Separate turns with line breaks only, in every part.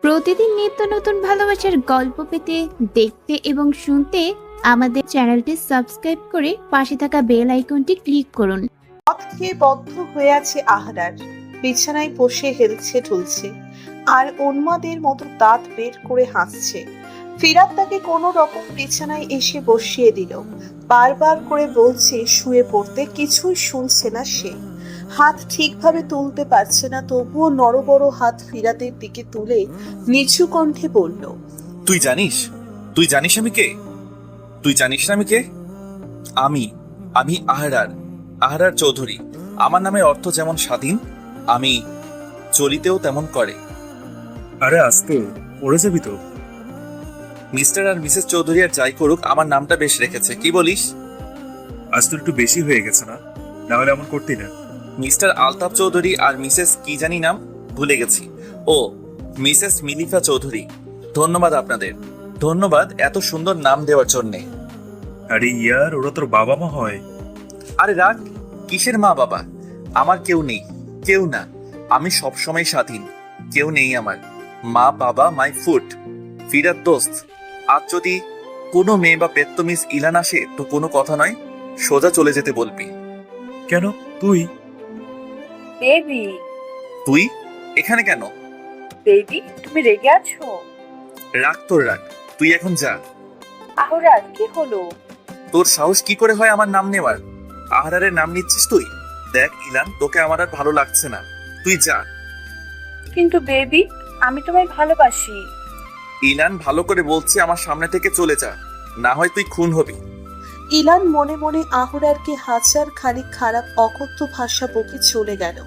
প্রতিদিন নিত্য নতুন ভালোবাসার গল্প পেতে, দেখতে এবং শুনতে আমাদের চ্যানেলটি সাবস্ক্রাইব করে পাশে থাকা বেল আইকনটি ক্লিক করুন।
পথ খেয়ে বদ্ধ হয়ে আছে আহরার। বিছানায় বসে হেলছে ঢুলছে আর উন্মাদের মতো দাঁত বের করে হাসছে। ফিরাত তাকে কোনো রকম বিছানায় এসে বসিয়ে দিল। বারবার করে বলছে শুয়ে পড়তে, কিছুই শুনছে না সে। হাত ঠিকভাবে তুলতে পারছে না, তবুও নড়বড় হাত ফিরাতের দিকে তুলে নিচু কণ্ঠে বলল,
তুই জানিস আমি কে? তুই জানিস না আমি কে? আমি আহরার চৌধুরী। আমার নামের অর্থ যেমন স্বাধীন, আমি চলিতেও তেমন করে।
আরে আস্তে, পড়ে যাবি তো।
মিস্টার আর মিসেস চৌধুরী আর যাই করুক, আমার নামটা বেশ রেখেছে। কি বলিস?
আজ তো একটু বেশি হয়ে গেছে না? না হলে এমন করতি না।
মিস্টার আলতাফ চৌধুরী আর মিসেস কি জানি নাম, ভুলে গেছি। ও, মিসেস মিলিফা চৌধুরী। ধন্যবাদ আপনাদের, ধন্যবাদ এত সুন্দর নাম দেওয়ার জন্যে।
আরে ইয়ার, ওরা তোর বাবা মা হয়।
আরে রাগ, কিসের মা বাবা? আমার কেউ নেই, কেউ না। আমি সবসময় স্বাধীন, কেউ নেই আমার। মা বাবা মাই ফুট। ফিরাত দোস্ত, আজ যদি কোনো মেয়ে বা পেত্তমিস ইলান আসে তো কোনো কথা নয়, সোজা চলে যেতে বলবি।
কেন তুই?
বেবি,
তুই এখানে কেন?
বেবি তুমি রেগে আছো?
রাগ তোর রাগ, তুই এখন যা।
আহরার কি হলো?
তোর সাহস কি করে হয় আমার নাম নেওয়ার? আহরারের নাম নিচ্ছিস তুই? দেখ ইলান, তোকে আমার আর ভালো লাগছে না, তুই যা।
কিন্তু বেবি, আমি তোমায় ভালোবাসি।
ইলান ভালো করে বলছে, আমার সামনে থেকে চলে যা, না হয় তুই খুন হবি।
ইলান মনে মনে আহরারকে হাজার খানিক খারাপ অকথ্য ভাষা বকে চলে গেল।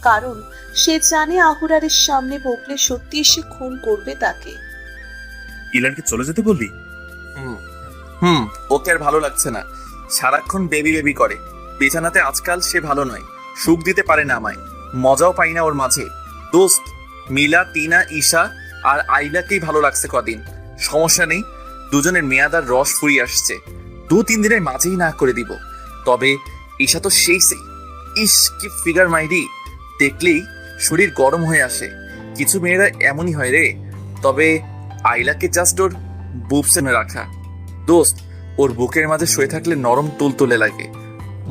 কারণ সে জানে আহরারের সামনে বকলে সত্যি সে খুন করবে তাকে।
ইলানকে চলে যেতে বললি?
ওকে আর ভালো লাগছে না, সারাক্ষণ বেবি বেবি করে। বিছানাতে আজকাল সে ভালো নয়, সুখ দিতে পারে না আমায়, মজাও পাই না ওর মাঝে। দোস্ত, মিলা, টিনা, ঈশা আর আইলাকেই ভালো লাগছে কদিন। সমস্যা নেই, দুজনের মেয়াদ আর রস ফুরিয়ে আসছে, 2-3 দিনের মাঝেই না করে দিব। তবে ঈশা তো সেই ইস কি ফিগার মাইরি, দেখলেই শরীর গরম হয়ে আসে। কিছু মেয়েরা এমনই হয় রে। তবে আইলাকে জাস্ট ওর বুবসেনে রাখা। দোস্ত, ওর বুকের মাঝে শুয়ে থাকলে নরম তুলতুলে লাগে,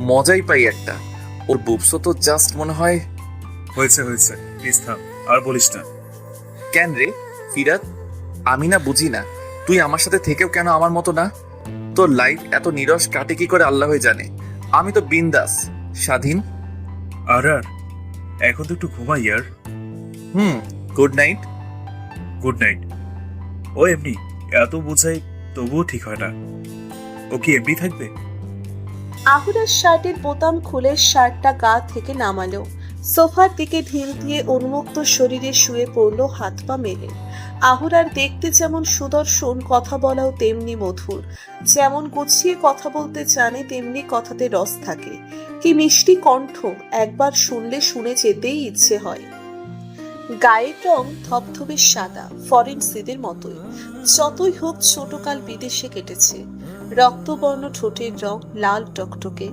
মজাই পাই একটা। ওর বুবসও তো জাস্ট মনে হয়।
হয়েছে হয়েছে, প্লিজ থাম, আর বলিস না।
কেন রে ফিরাত, আমি না বুঝি না, তুই আমার সাথে থেকেও কেন আমার মতো না? তোর লাইফ এত নিরস কাটে কি করে আল্লাহই জানে। আমি তো বিন্দাস, স্বাধীন।
আর এখন তো একটু ঘুমাই ইয়ার।
Good night.
Good night. ও এমনি এত বোঝাই, তবুও ঠিক হয় না। ও কি এমনি থাকবে?
আহরার শার্টের বোতাম খুলে শার্টটা গা থেকে নামালো। সোফার দিকে ঢিল দিয়ে উন্মুক্ত শরীরে শুয়ে পড়লো হাত পা মেলে। আহরার দেখতে যেমন সুদর্শন, কথা বলাও তেমনি মধুর। যেমন গুছিয়ে কথা বলতে জানে, তেমনি কথাতে রস থাকে। কি মিষ্টি কণ্ঠ, একবার শুনলে শুনে যেতেই ইচ্ছে হয়। গায়ের রং ধবধবে সাদা, ফরেন সিদের মতোই। যতই হোক ছোটকাল বিদেশে কেটেছে। রক্তবর্ণ ঠোঁটের রং লাল টকটকে,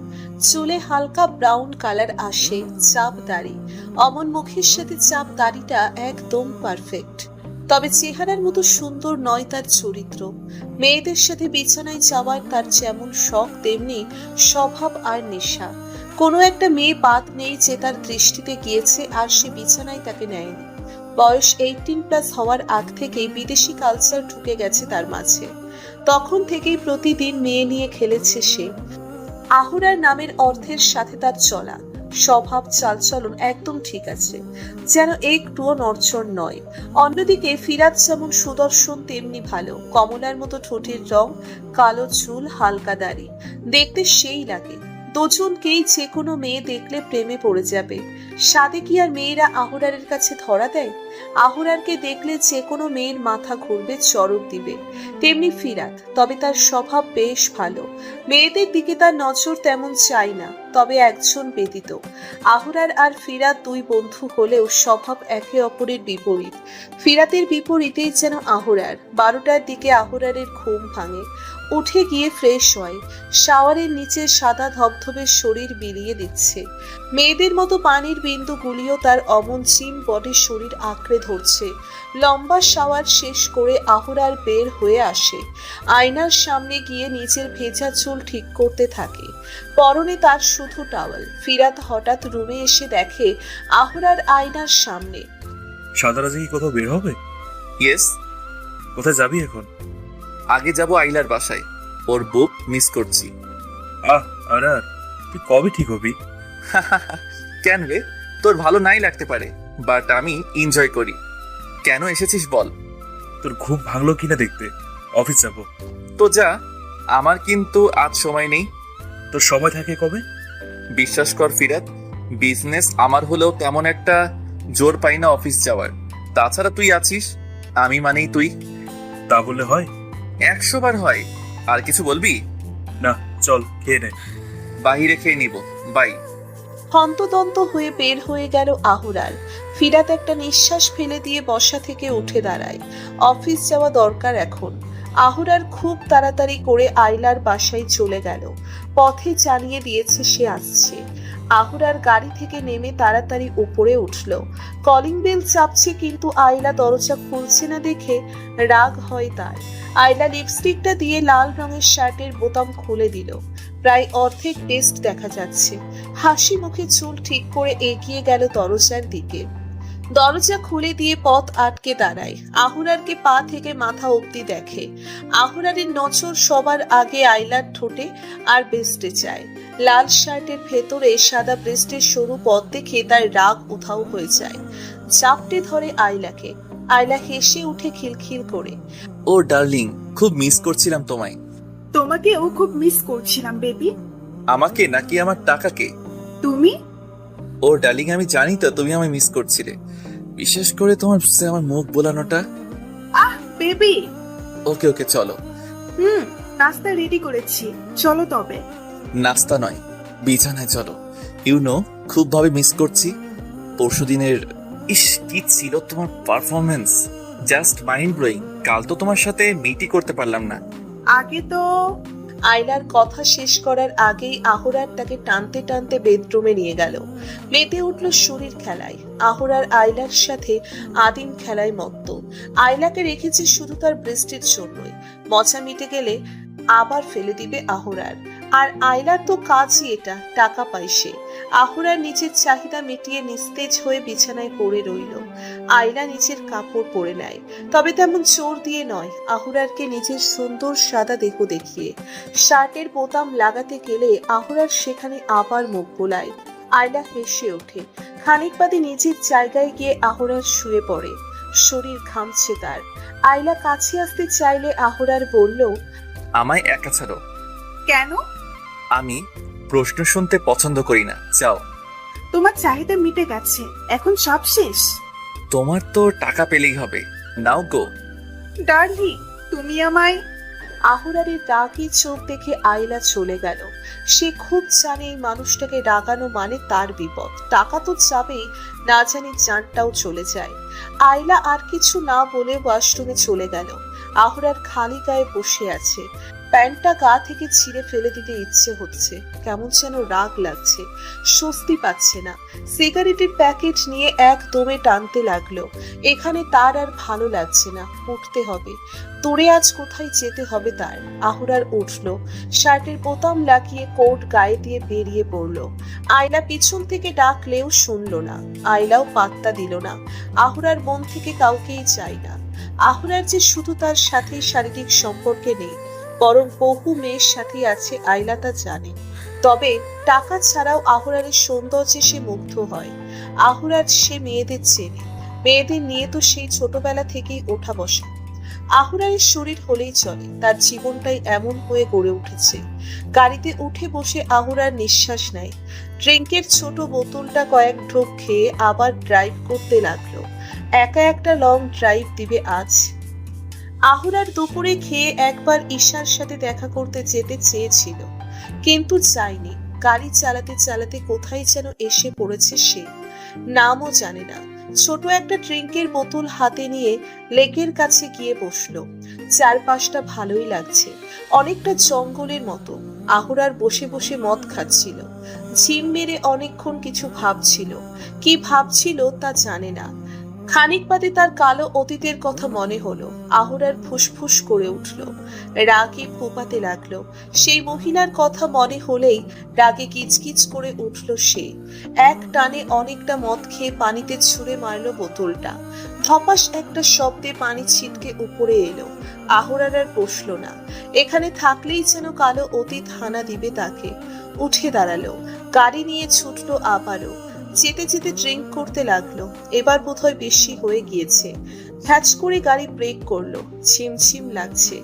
চুলে হালকা ব্রাউন কালার আসে, চাপ দাড়ি। অমন মুখের সাথে চাপ দাড়িটা একদম পারফেক্ট। তবে চেহারার মতো সুন্দর নয় তার চরিত্র। মেয়েদের সাথে বিছানায় যাওয়ার তার যেমন শখ, তেমনি স্বভাব আর নেশা। কোনো একটা মেয়ে বাদ নেই যে তার দৃষ্টিতে গিয়েছে আর সে বিছানায় তাকে নেয়নি। বয়স 18+ হওয়ার আগ থেকেই বিদেশি কালচার ঢুকে গেছে তার মাঝে। তখন থেকেই প্রতিদিন মেয়ে নিয়ে খেলেছে সে। আহরার নামের অর্থের সাথে তার চলা, স্বভাব, চালচলন একদম ঠিক আছে, যেন একটুও নড়চড় নয়। অন্যদিকে ফিরাত যেমন সুদর্শন তেমনি ভালো, কমলার মতো ঠোঁটের রং, কালো চুল, হালকা দাড়ি, দেখতে সেই লাগে। দুজনকেই যে কোনো মেয়ে দেখলে প্রেমে পড়ে যাবে। সাদে কি আর মেয়েরা আহরারের কাছে ধরা দেয়? আহরারকে দেখলে যে কোনো মেয়ের মাথা ঘুরবে, চড়ক দিবে। তেমনি ফিরাত, তবে তার স্বভাব বেশ ভালো। মেয়েদের দিকে তার নজর তেমন চাই না, তবে একজন ব্যতীত। আহরার আর ফিরাত দুই বন্ধু হলেও স্বভাব একে অপরের বিপরীত। ফিরাতের বিপরীতেই যেন আহরার। 12টার দিকে আহরারের ঘুম ভাঙে। উঠে গিয়ে ফ্রেশ হয়। শাওয়ারের নিচে সাদা ধবধবে শরীর বিলিয়ে দিচ্ছে। মেয়েদের মতো পানির বিন্দুগুলিও তার অমন চিম বডির শরীর আঁকড়ে ধরছে। লম্বা শাওয়ার শেষ করে আহুরার বের হয়ে আসে। আয়নার সামনে গিয়ে নিজের ভেজা চুল ঠিক করতে থাকে। পরনে তার শুধু টাওয়াল। ফিরাত হঠাৎ রুমে এসে দেখে আহুরার আয়নার সামনে।
সাদারাজি কি কোথাও বের হবে?
ইয়েস,
কোথায় যাবি এখন?
আগে যাব আইলার বাসায়। ওর বুক মিস করছি।
আর তুই কবে ঠিক হবি?
কেন রে, তোর ভালো নাই লাগতে পারে, বাট আমি এনজয় করি। কেন এসেছিস বল?
তোর ঘুম ভাঙলো কিনা দেখতে। অফিস যাব।
তো যা, আমার কিন্তু আজ সময় নেই।
তোর সময় থাকে কবে?
বিশ্বাস কর ফিরাত, বিজনেস আমার হলেও তেমন একটা জোর পাই না অফিস যাওয়ার। তাছাড়া তুই আছিস, আমি মানেই তুই।
তা বললে হয়?
100 বার হয়। আর কিছু বলবি?
না, চল খেয়ে নে।
বাহিরে খেয়ে নিব, বাই।
হন্তদন্ত হয়ে বের হয়ে গেল আহুরার। ফিরাত একটা নিঃশ্বাস ফেলে দিয়ে বসা থেকে উঠে দাঁড়ায়। অফিস যাওয়া দরকার এখন। আহুরার খুব তাড়াতাড়ি করে আইলার বাসায় চলে গেল। পথে জানিয়ে দিয়েছে সে আসছে। আহুরার গাড়ি থেকে নেমে তাড়াতাড়ি উপরে উঠল। কলিং বেল চাপছে কিন্তু আইলা দরজা খুলছে না দেখে রাগ হয় তার। আইলা লিপস্টিকটা দিয়ে লাল রঙের শার্টের বোতাম খুলে দিল। প্রায় অর্ধেক টেস্ট দেখা যাচ্ছে। হাসি মুখে চুল ঠিক করে এগিয়ে গেল দরজার দিকে। দরজা খুলে দিয়ে পথ আটকে দাঁড়ায়। আহুরারকে পা থেকে মাথা অবধি দেখে। আহুরারের নজর সবার আগে আইলার ঠোঁটে আর বেস্টে চায়। লাল শার্টের ভেতরে সাদা ব্রেস্টের সরু পথ দেখে তার রাগ উধাও হয়ে যায়। চাপটে ধরে আইলাকে। আইলা হেসে উঠে খিলখিল করে।
ও ডার্লিং, খুব মিস করছিলাম তোমায়।
তোমাকেও খুব মিস করছিলাম বেবি।
আমাকে নাকি আমার টাকাকে?
তুমি?
ও ডার্লিং, আমি জানি তো তুমি আমায় মিস করছিলে, বিশেষ করে তোমার আমার মুখ বোলানোটা।
বেবি।
ওকে ওকে, চলো।
নাস্তা রেডি করেছি, চলো তবে।
নাস্তা নয়, বিছানায় চলো। খুব ভাবে মিস করছি পরশুদিনের। ইস, কি ছিল তোমার পারফরমেন্স, জাস্ট মাইন্ড ব্লোয়িং। কাল তো তোমার সাথে মিটই করতে পারলাম না।
আগে তো
আইলার কথা শেষ করার আগেই আহুরার তাকে টানতে টানতে বেডরুমে নিয়ে গেল। মেতে উঠল শরীর খেলায়। আহুরার আইলার সাথে আদিম খেলায় মত্ত। আইলাকে রেখেছে শুধু তার বৃষ্টির জন্যই। মজা মিটে গেলে আবার ফেলে দিবে আহুরার। আর আইলার তো কাজই এটা, টাকা পায় সে। আহুরার নিচের চাহিদা মিটিয়ে নিস্তেজ হয়ে বিছানায় পড়ে রইল। আইলা নিচের কাপড় পরে নেয়, তবে তেমন জোর দিয়ে নয়, আহুরারকে নিজের সুন্দর সাদা দেহ দেখিয়ে। শার্টের বোতাম লাগাতে গেলে আহুরার সেখানে আবার মুখ বোলায়। আইলা হেসে ওঠে। খানিক বাদে নিজের জায়গায় গিয়ে আহুরার শুয়ে পড়ে। শরীর ঘামছে তার। আইলা কাছে আসতে চাইলে আহুরার বলল,
আমায় একা ছাড়ো।
কেন?
আমি প্রশ্ন শুনতে পছন্দ করি না, যাও।
তোমার চাহিদা মিটে গেছে, এখন সব শেষ।
তোমার তো টাকা পেলেই হবে, নাও গো।
ডার্লিং, তুমি আমায়।
আহুরারের রাগী চোখ দেখে আইলা চলে গেল। সে খুব জানে এই মানুষটাকে রাগানো মানে তার বিপদ। টাকা তো যাবেই, না জানি জানটাও চলে যায়। আইলা আর কিছু না বলে ওয়াশরুমে চলে গেল। আহুরার খালি গায়ে বসে আছে। প্যান্টটা গা থেকে ছিঁড়ে ফেলে দিতে ইচ্ছে হচ্ছে। কেমন যেন রাগ লাগছে, স্বস্তি পাচ্ছে না। সিগারেটের প্যাকেট নিয়ে একদমে টানতে লাগলো। এখানে তার আর ভালো লাগছে না, উঠতে হবে। দূরে আজ কোথায় যেতে হবে তার। আহুরার উঠল, শার্টের বোতাম লাগিয়ে কোট গায়ে দিয়ে বেরিয়ে পড়ল। আয়লা পিছন থেকে ডাকলেও শুনল না, আয়লাও পাত্তা দিল না। আহুরার মন থেকে কাউকেই চাই না। আহুরার যে শুধু তার সাথেই শারীরিক সম্পর্কে নেই, বরং বহু মেয়ের সাথে আছে, আয়লা তা জানে। তবে টাকা ছাড়াও আহুরারের সৌন্দর্যে সে মুগ্ধ হয়। আহুরার সে মেয়েদের চেনে, মেয়েদের নিয়ে তো সেই ছোটবেলা থেকেই ওঠা বসা। আহুরারের শরীর হলেই চলে, তার জীবনটাই এমন হয়ে গড়ে উঠেছে। গাড়িতে উঠে বসে আহুরার নিঃশ্বাস নেয়। ড্রিঙ্কের ছোট বোতলটা কয়েক ঢোক খেয়ে আবার ড্রাইভ করতে লাগলো। একা একটা লং ড্রাইভ দিবে আজ। আহুরার দুপুরে খেয়ে একবার ঈশার সাথে দেখা করতে যেতে চেয়েছিল, কিন্তু যায়নি। গাড়ি চালাতে চালাতে কোথায় যেন এসে পড়েছে সে, নামও জানে না। ছোট একটা ড্রিঙ্কের বোতল হাতে নিয়ে লেকের কাছে গিয়ে বসলো। চারপাশটা ভালোই লাগছে। অনেকটা জঙ্গলের মতো। আহুরার বসে বসে মদ খাচ্ছিল, ঝিম মেরে অনেকক্ষণ কিছু ভাবছিল। কি ভাবছিল তা জানে না। খানিক বাদে তার কালো অতীতের কথা মনে হলো। আহুরার ফুসফুস করে উঠল, রাগে ফোপাতে লাগলো। সেই মহিলার কথা মনে হলেই রাগে কিচকিচ করে উঠল সে। এক টানে অনেকটা মদ খেয়ে পানিতে ছুঁড়ে মারলো বোতলটা। ধপাস একটা শব্দে পানি ছিটকে উপরে এলো। আহুরার আর বসল না। এখানে থাকলেই যেন কালো অতীত হানা দিবে তাকে। উঠে দাঁড়ালো, গাড়ি নিয়ে ছুটলো আবারও। যেতে যেতে ড্রিঙ্ক করতে লাগলো। এবার বোধহয় বেশি হয়ে গিয়েছে। হ্যাচ করে গাড়ি ব্রেক করলো। ছিমছিম লাগছে,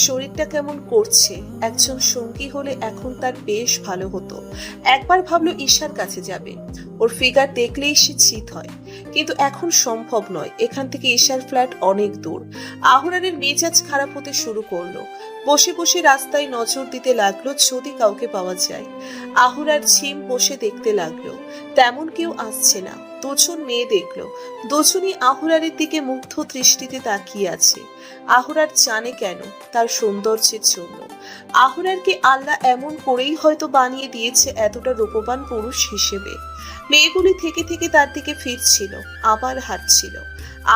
শরীরটা কেমন করছে। একজন সঙ্গী হলে এখন তার বেশ ভালো হতো। একবার ভাবলো ঈশার কাছে যাবে, ওর ফিগার দেখলেই সে চিত হয়। কিন্তু এখন সম্ভব নয়, এখান থেকে ঈশার ফ্ল্যাট অনেক দূর। আহুরানের মেজাজ খারাপ হতে শুরু করলো। বসে বসে রাস্তায় নজর দিতে লাগলো যদি কাউকে পাওয়া যায়। আহুরার ঝিম বসে দেখতে লাগলো, তেমন কেউ আসছে না। দুজন মেয়ে দেখলো, দুজনই আহুরারের দিকে মুগ্ধ দৃষ্টিতে তাকিয়ে আছে। আহুরার জানে কেন, তার সৌন্দর্যের জন্য। আহুরারকে আল্লাহ এমন করেই হয়তো বানিয়ে দিয়েছে এতটা রূপবান পুরুষ হিসেবে। মেয়েগুলি থেকে থেকে তার দিকে ফিরছিল, আবার হাঁটছিল।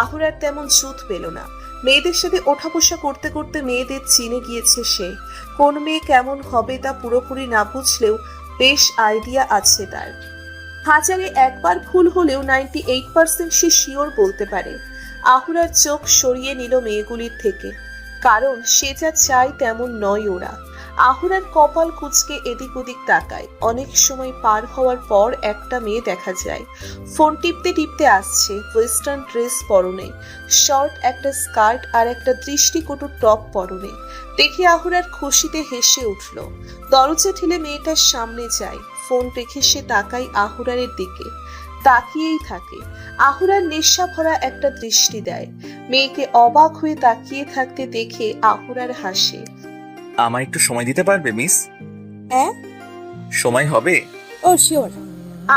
আহুরার তেমন জুত পেল না। মেয়েদের সাথে ওঠা বসা করতে করতে মেয়েদের চিনে গিয়েছে সে। কোন মেয়ে কেমন হবে তা পুরোপুরি না বুঝলেও বেশ আইডিয়া আছে তার। হাজারে একবার ভুল হলেও 98% সে শিওর বলতে পারে। আহুরার চোখ সরিয়ে নিল মেয়েগুলির থেকে, কারণ সে যা চায় তেমন নয় ওরা। আহুরার কপাল কুঁচকে এদিক ওদিক তাকায়। অনেক সময় পার হওয়ার পর একটা মেয়ে দেখা যায়, ফোন টিপতে টিপতে আসছে, ওয়েস্টার্ন ড্রেস পরনে, শর্ট একটা স্কার্ট আর একটা দৃষ্টিকটু টপ পরনে। দেখে আহুরার খুশিতে হেসে উঠল। দরজা ঠেলে মেয়েটার সামনে যায়। ফোন রেখে সে তাকায় আহুরারের দিকে, তাকিয়েই থাকে। আহুরার নেশা ভরা একটা দৃষ্টি দেয়। মেয়েকে অবাক হয়ে তাকিয়ে থাকতে দেখে আহুরার হাসে।
আমায় একটু সময় দিতে পারবে মিস?
হ্যাঁ,
সময় হবে?
ও শিওর।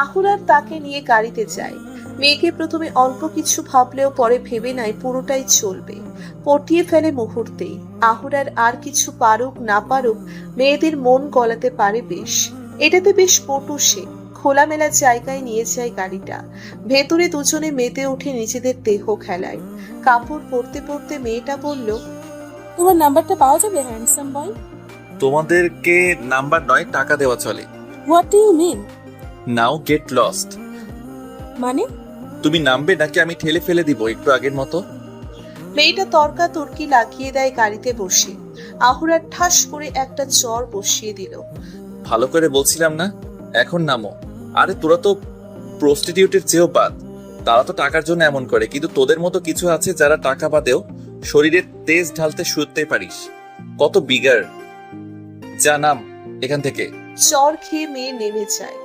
আহুরার তাকে নিয়ে গাড়িতে যায়। মেয়েকে প্রথমে অল্প কিছু ভাবলেও পরে ভেবে নেয় পুরোটাই চলবে। পটিয়ে ফেলে মুহূর্তেই। আহুরার আর কিছু পারুক না পারুক মেয়েদের মন গলাতে পারে বেশ। এটাতে বেশ পটু সে। খোলামেলা জায়গায় নিয়ে যায় গাড়িটা। ভেতরে দুজনে মেতে ওঠে নিজেদের দেহ খেলায়। কাপড় পরতে পরতে মেয়েটা বলল,
তোমার নাম্বারটা পাওয়া যাবে হ্যান্ডসাম বয়?
তোমাদেরকে নাম্বার নয়, টাকা দেওয়া চলে।
What do you mean?
Now get lost.
মানে?
তুমি নামবে নাকি আমি ঠেলে ফেলে দিব একটু আগের মতো?
মেয়েটা তর্কাতর্কি লাগিয়ে দেয় গাড়িতে বসে। আহুরার ঠাস করে একটা চর বসিয়ে দিল।
ভালো করে বলছিলাম না, এখন নামো। আরে তোরা তো প্রস্টিটিউটের চেয়েও বাদ। তারা তো টাকার জন্য এমন করে, কিন্তু তোদের মতো কিছু আছে যারা টাকা বাদেও শরীরে তেজ ঢালতে শুতে পারিস। কত বিগার। যা নাম এখান থেকে।
চর খেয়ে মেয়ে নেমে যায়।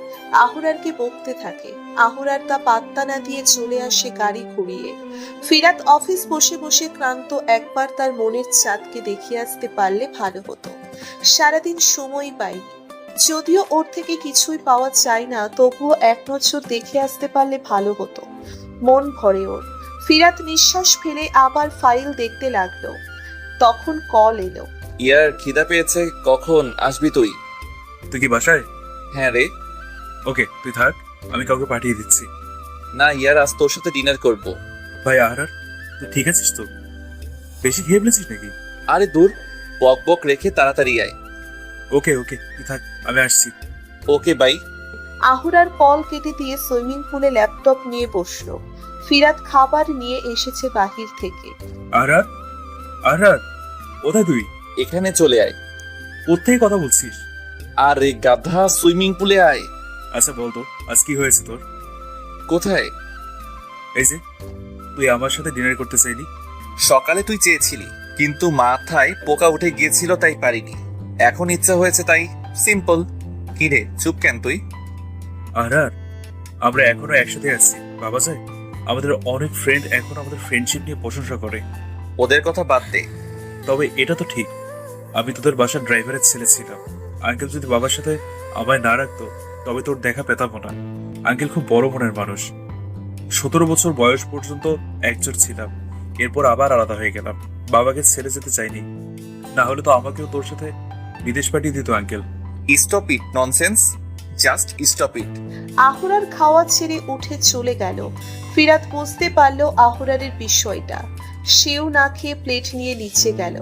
আহুরারকে বকতে থাকে। আহুরার তা পাত্তা না দিয়ে চলে আসে গাড়ি ঘুরিয়ে। ফিরাত অফিস বসে বসে ক্লান্ত, একবার তার মনের চাঁদকে দেখিয়ে আসতে পারলে ভালো হতো। সারাদিন সময় পাইনি, যদিও ওর থেকে কিছুই পাওয়া যায় না, তবুও এক নজর দেখে আসতে পারলে ভালো হতো। মন ভরে ওর। ফিরাত নিঃশ্বাস ফেলে আবার ফাইল দেখতে লাগলো। তখন কল এলো।
ইয়ার খিদা পেয়েছে, কখন আসবি তুই?
তুই কি বাসায়?
হ্যাঁ রে।
ওকে, তুই থাক, আমি কাউকে পাঠিয়ে দিচ্ছি।
না ইয়ার, আজ তোর সাথে ডিনার করব।
ভাই আহার, তুই ঠিক আছিস তো? বেশি খেয়ে ফেলেছিস নাকি?
আরে দূর, বক বক রেখে তাড়াতাড়ি আয়।
ওকে ওকে, তুই থাক, আমি আসছি।
Okay bye.
আহুরার কল কেটে দিয়ে সুইমিং পুলে ল্যাপটপ নিয়ে বসলো। ফিরাত খাবার নিয়ে এসেছে বাহির থেকে।
আহার আহার, কোথায় তুই?
এখানে চলে আয়।
কোথায় কথা বলছিস?
আরে গাধা, সুইমিং পুলে আয়।
আচ্ছা বলতো, আজ কি হয়েছে তোর?
কোথায়?
এই যে, তুই আমার সাথে ডিনার করতে চাইলি।
সকালে তুই চেয়েছিলি, কিন্তু মাথায় পোকা উঠে গিয়েছিল তাই পারিনি। এখন ইচ্ছা হয়েছে তাই, সিম্পল। কি রে, চুপ কেন তুই?
আহার, আমরা এখনো একসাথে আছি, বাবা যায়। আমাদের অনেক ফ্রেন্ড এখন আমাদের ফ্রেন্ডশিপ নিয়ে প্রশংসা করে।
ওদের কথা বাদ দে।
তবে এটা তো ঠিক, আমি তোদের বাসার ড্রাইভারের ছেলে ছিলাম। আঙ্কেল যদি বাবার সাথে আমায় না রাখতো তবে তোর দেখা পেতাম না। আঙ্কেল খুব বড় মনের মানুষ। 17 বছর বয়স পর্যন্ত একজোট ছিলাম, এরপর আবার আলাদা হয়ে গেলাম। বাবাকে ছেড়ে যেতে চাইনি। না হলে তো আমাকেও তোর সাথে বিদেশ পাঠিয়ে দিত uncle.
Stop it nonsense, just stop it.
আহুরার খাওয়া ছেড়ে উঠে চলে গেল। ফিরাত বুঝতে পারল আহুরারের বিষয়টা। সেও না খেয়ে প্লেট নিয়ে নিচে গেল।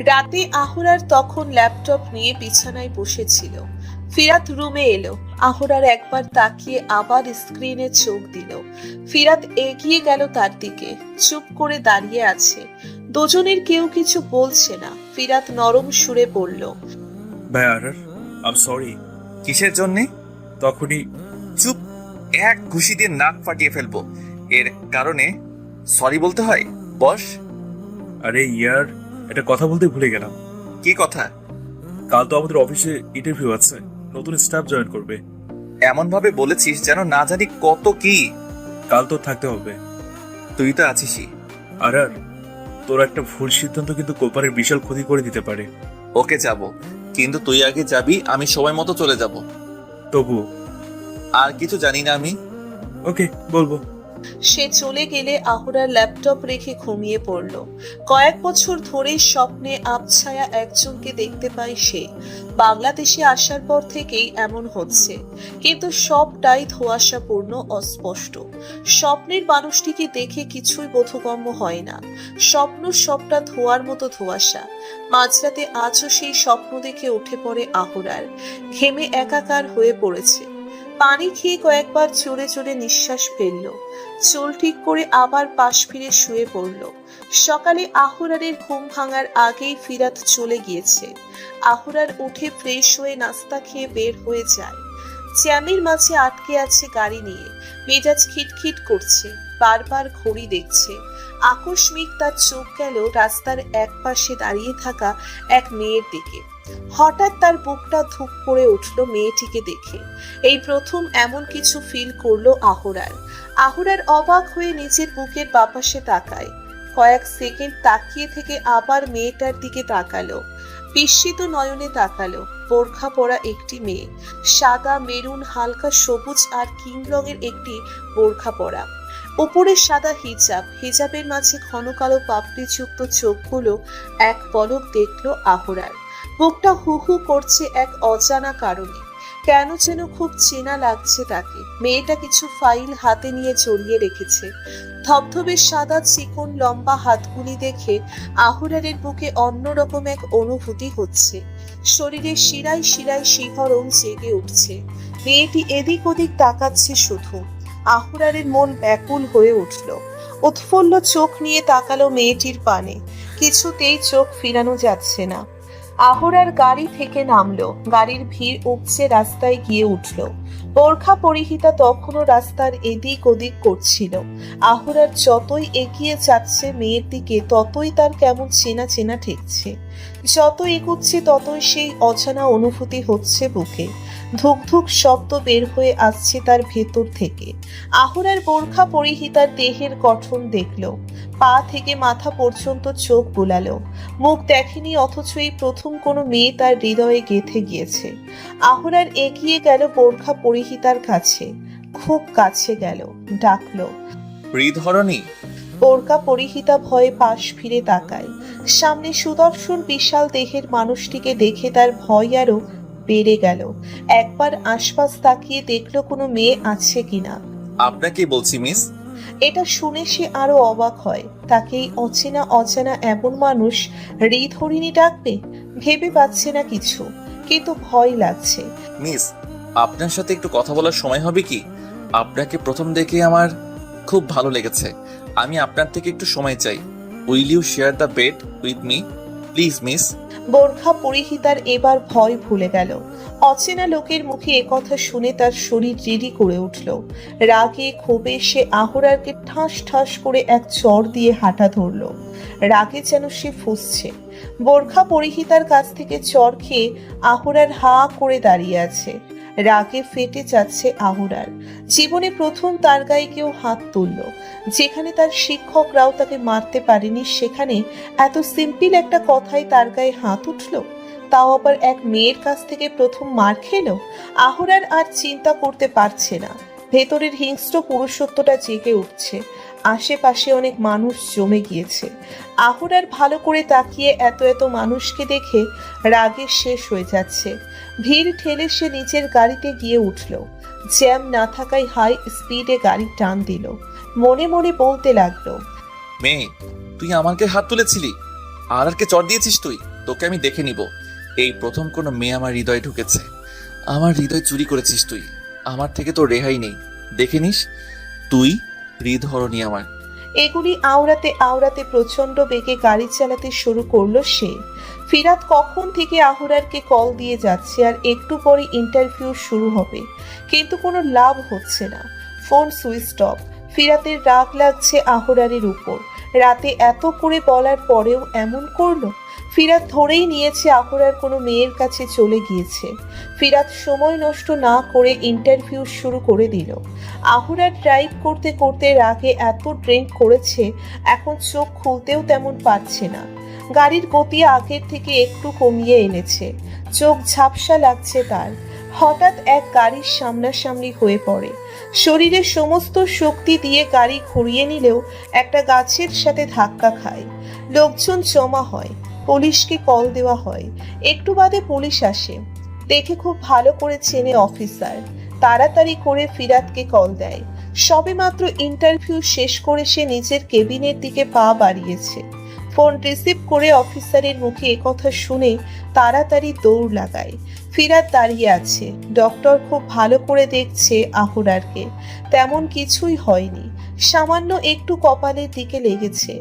রাতে আহুরার তখন ল্যাপটপ নিয়ে বিছানায় বসেছিল। ফিরাত রুমে এলো। আহুরার একবার তাকিয়ে আবার স্ক্রিনে চোখ দিল। ফিরাত এগিয়ে গেল তার দিকে, চুপ করে দাঁড়িয়ে আছে। দুজনের কেউ কিছু বলছে না। ফিরাত নরম সুরে বলল,
ভাই আরার, আম সরি।
কিসের জন্যে?
তখনই
চুপ, এক ঘুষি দিয়ে নাক ফাটিয়ে ফেলবো এর কারণে সরি বলতে হয়? বস।
আরে ইয়ার, একটা কথা বলতে ভুলে গেলাম।
কি কথা?
কাল তো আমাদের অফিসে ইন্টারভিউ আছে, নতুন স্টাফ জয়েন করবে।
এমন ভাবে বলেছিস যেন না জানি কত কি।
কাল তো থাকতে হবে।
তুই তো আছিসই।
আরার, তোর একটা ভুল সিদ্ধান্ত কিন্তু কোম্পানির বিশাল ক্ষতি করে দিতে পারে।
ওকে যাব, কিন্তু তুই আগে যাবি, আমি সময় মতো চলে যাব।
তবু
আর কিছু জানি না আমি।
ওকে, বলবো।
সে চলে গেলে আহুরার ল্যাপটপ রেখে ঘুমিয়ে পড়ল। কয়েক বছর ধরেই স্বপ্নে আবছায়া একজনকে দেখতে পায় সে। বাংলাদেশে আসার পর থেকেই এমন হচ্ছে, কিন্তু সবটাই ধোঁয়াশাপূর্ণ, অস্পষ্ট। স্বপ্নের মানুষটিকে দেখে কিছুই বোধগম্য হয় না। স্বপ্ন সবটা ধোঁয়ার মতো ধোঁয়াশা। মাঝরাতে আজও সেই স্বপ্ন দেখে উঠে পড়ে আহুরার। ঘেমে একাকার হয়ে পড়েছে। পানি খেয়ে কয়েকবার জোরে জোরে নিঃশ্বাস ফেলল। চুল ঠিক করে আবার পাশ ফিরে শুয়ে পড়ল। সকালে আহুরারের ঘুম ভাঙার আগেই ফিরাত চলে গিয়েছে। আহুরার উঠে ফ্রেশ হয়ে নাস্তা খেয়ে বের হয়ে যায়। জ্যামের মাঝে আটকে আছে গাড়ি নিয়ে। মেজাজ খিটখিট করছে, বারবার ঘড়ি দেখছে। আকস্মিক তার চোখ গেল রাস্তার এক পাশে দাঁড়িয়ে থাকা এক মেয়ের দিকে। হঠাৎ তার বুকটা ধুপ করে উঠল মেয়েটিকে দেখে। এই প্রথম এমন কিছু ফিল করলো আহুরার। আহুরার অবাক হয়ে নিজের বুকের বাপাশে তাকায়। কয়েক সেকেন্ড তাকিয়ে থেকে আবার মেয়েটার দিকে তাকালো। বিস্মিত নয়নে তাকালো। বোরখা পরা একটি মেয়ে, সাদা, মেরুন, হালকা সবুজ আর কিং রঙের একটি বোরখা পরা। উপরে সাদা হিজাব, হিজাবের মাঝে ঘন কালো পাপড়িযুক্ত চোখগুলো এক পলক দেখলো আহুরার। বুকটা হু হু করছে এক অজানা কারণে। কেন যেন খুব চেনা লাগছে তাকে। মেয়েটা কিছু ফাইল হাতে নিয়ে জড়িয়ে রেখেছে। ধবধবে সাদা চিকন লম্বা হাতগুলি দেখে আহুরারের বুকে অন্যরকম এক অনুভূতি হচ্ছে। শরীরে শিরায় শিরায় শিহরণ জেগে উঠছে। মেয়েটি এদিক ওদিক তাকাচ্ছে শুধু। আহুরারের মন ব্যাকুল হয়ে উঠল। উৎফুল্ল চোখ নিয়ে তাকালো মেয়েটির পানে। কিছুতেই চোখ ফিরানো যাচ্ছে না। আহুরার গাড়ি থেকে নামলো। গাড়ির ভিড় উপচে রাস্তায় গিয়ে উঠল। বোরখা পরিহিতা তখনও রাস্তার এদিক ওদিক করছিল। আহুরার যতই এগিয়ে যাচ্ছে মেয়ের দিকে, ততই তার কেমন চেনা চেনা ঠেকছে। যত এগুচ্ছে ততই সেই অজানা অনুভূতি হচ্ছে বুকে। ধুক ধুক শব্দ বের হয়ে আসছে তার ভেতর থেকে। আহুরার বোরখা পরিহিতার দেহের গঠন দেখল। পা থেকে মাথা পর্যন্ত চোখ বুলালো। মুখ দেখেনি, অথচ এই প্রথম কোনো মেয়ে তার হৃদয়ে গেঁথে গিয়েছে। আহুরার এগিয়ে গেল বোরখা পরিহিতার কাছে, খুব কাছে গেল, ডাকলো,
হৃদহরণী।
বোরকা পরিহিতা ভয়ে পাশ ফিরে তাকায়। সামনে সুদর্শন বিশাল দেহের মানুষটিকে দেখে তার ভয় আরো বেড়ে গেল। একবার আশপাশ তাকিয়ে দেখলো কোনো মেয়ে আছে কিনা।
আপনাকে বলছি মিস।
এটা শুনে সে আরো অবাক হয়। তাকে এই অচেনা অজানা এমন মানুষ হৃদহরিণী ডাকবে, ভেবে পাচ্ছে না কিছু, কিন্তু ভয় লাগছে।
মিস, আপনার সাথে একটু কথা বলার সময় হবে কি? আপনাকে প্রথম দেখে আমার খুব ভালো লেগেছে। আমি আপনার থেকে একটু সময় চাই। Will you share the bed with me please miss?
বোরখা পরিহিতার এবার ভয় ভুলে গেল। অচেনা লোকের মুখে একথা শুনে তার শরীর রিরি করে উঠল। রাগে ক্ষোভে সে আহুরারকে ঠাস ঠাস করে এক চড় দিয়ে হাঁটা ধরল। রাগে যেন সে ফুঁসছে। বোরখা পরিহিতার কাছ থেকে চড় খেয়ে আহুরার হা করে দাঁড়িয়ে আছে। রাগে ফেটে যাচ্ছে আহুরার। জীবনে প্রথম তার গায়ে কেউ হাত তুলল। যেখানে তার শিক্ষকরাও তাকে মারতে পারেনি, সেখানে এত সিম্পল একটা কথাই তার গায়ে হাত উঠল, তাও আবার এক মেয়ের কাছ থেকে প্রথম মার খেলো। আহুরার আর চিন্তা করতে পারছে না। ভেতরের হিংস্র পুরুষত্বটা জেগে উঠছে। আশেপাশে অনেক মানুষ জমে গিয়েছে। আহুরার ভালো করে তাকিয়ে এত এত মানুষকে দেখে রাগে শেষ হয়ে যাচ্ছে। ভিড় ঠেলে সে নিচের গাড়িতে গিয়ে উঠল। জ্যাম না থাকায় হাই স্পিডে গাড়ি টান দিল। মনে মনে বলতে লাগলো,
মেয়ে, তুই আমার গায়ে হাত তুলেছিলি, আর কে চড় দিয়েছিস তুই? তোকে আমি দেখে নিব। এই প্রথম কোনো মেয়ে আমার হৃদয়ে ঢুকেছে। আমার হৃদয় চুরি করেছিস তুই। আমার থেকে তোর রেহাই নেই। দেখে নিস, তুই হৃদহরণী আমার।
এগুলি আওড়াতে আওড়াতে প্রচন্ড বেগে গাড়ি চালাতে শুরু করলো সে। ফিরাত কখন থেকে আহুরারকে কল দিয়ে যাচ্ছে আর একটু পরে ইন্টারভিউ শুরু হবে, কিন্তু কোনো লাভ হচ্ছে না। Phone switch off. ফিরাতের রাগ লাগছে আহুরারের উপর। রাতে এত করে বলার পরেও এমন করলো। ফিরাত ধরেই নিয়েছে আহুরার কোনো মেয়ের কাছে চলে গিয়েছে। ফিরাত সময় নষ্ট না করে ইন্টারভিউ শুরু করে দিল। আহুরার ড্রাইভ করতে করতে রাগে এত ড্রিঙ্ক করেছে, এখন চোখ খুলতেও তেমন পারছে না। গাড়ির গতি আগের থেকে একটু কমিয়ে এনেছে। চোখ ঝাপসা লাগছে তার। হঠাৎ এক গাড়ির সামনাসামনি হয়ে পড়ে। শরীরের সমস্ত শক্তি দিয়ে গাড়ি ঘুরিয়ে নিলেও একটা গাছের সাথে ধাক্কা খায়। লোকজন জমা হয়। পুলিশকে কল দেওয়া হয়। একটু বাদে পুলিশ আসে। দেখে খুব ভালো করে চেনে অফিসার। তাড়াতাড়ি করে ফিরাতকে কল দেয়। সবেমাত্র ইন্টারভিউ শেষ করে সে নিজের কেবিনের দিকে পা বাড়িয়েছে। ফোন রিসিভ করে অফিসারের মুখে একথা শুনে তাড়াতাড়ি দৌড় লাগায়। ফিরাত দাঁড়িয়ে আছে। ডক্টর খুব ভালো করে দেখছে আহুরারকে। তেমন কিছুই হয়নি, সামান্য একটু কপালের দিকে লেগেছে।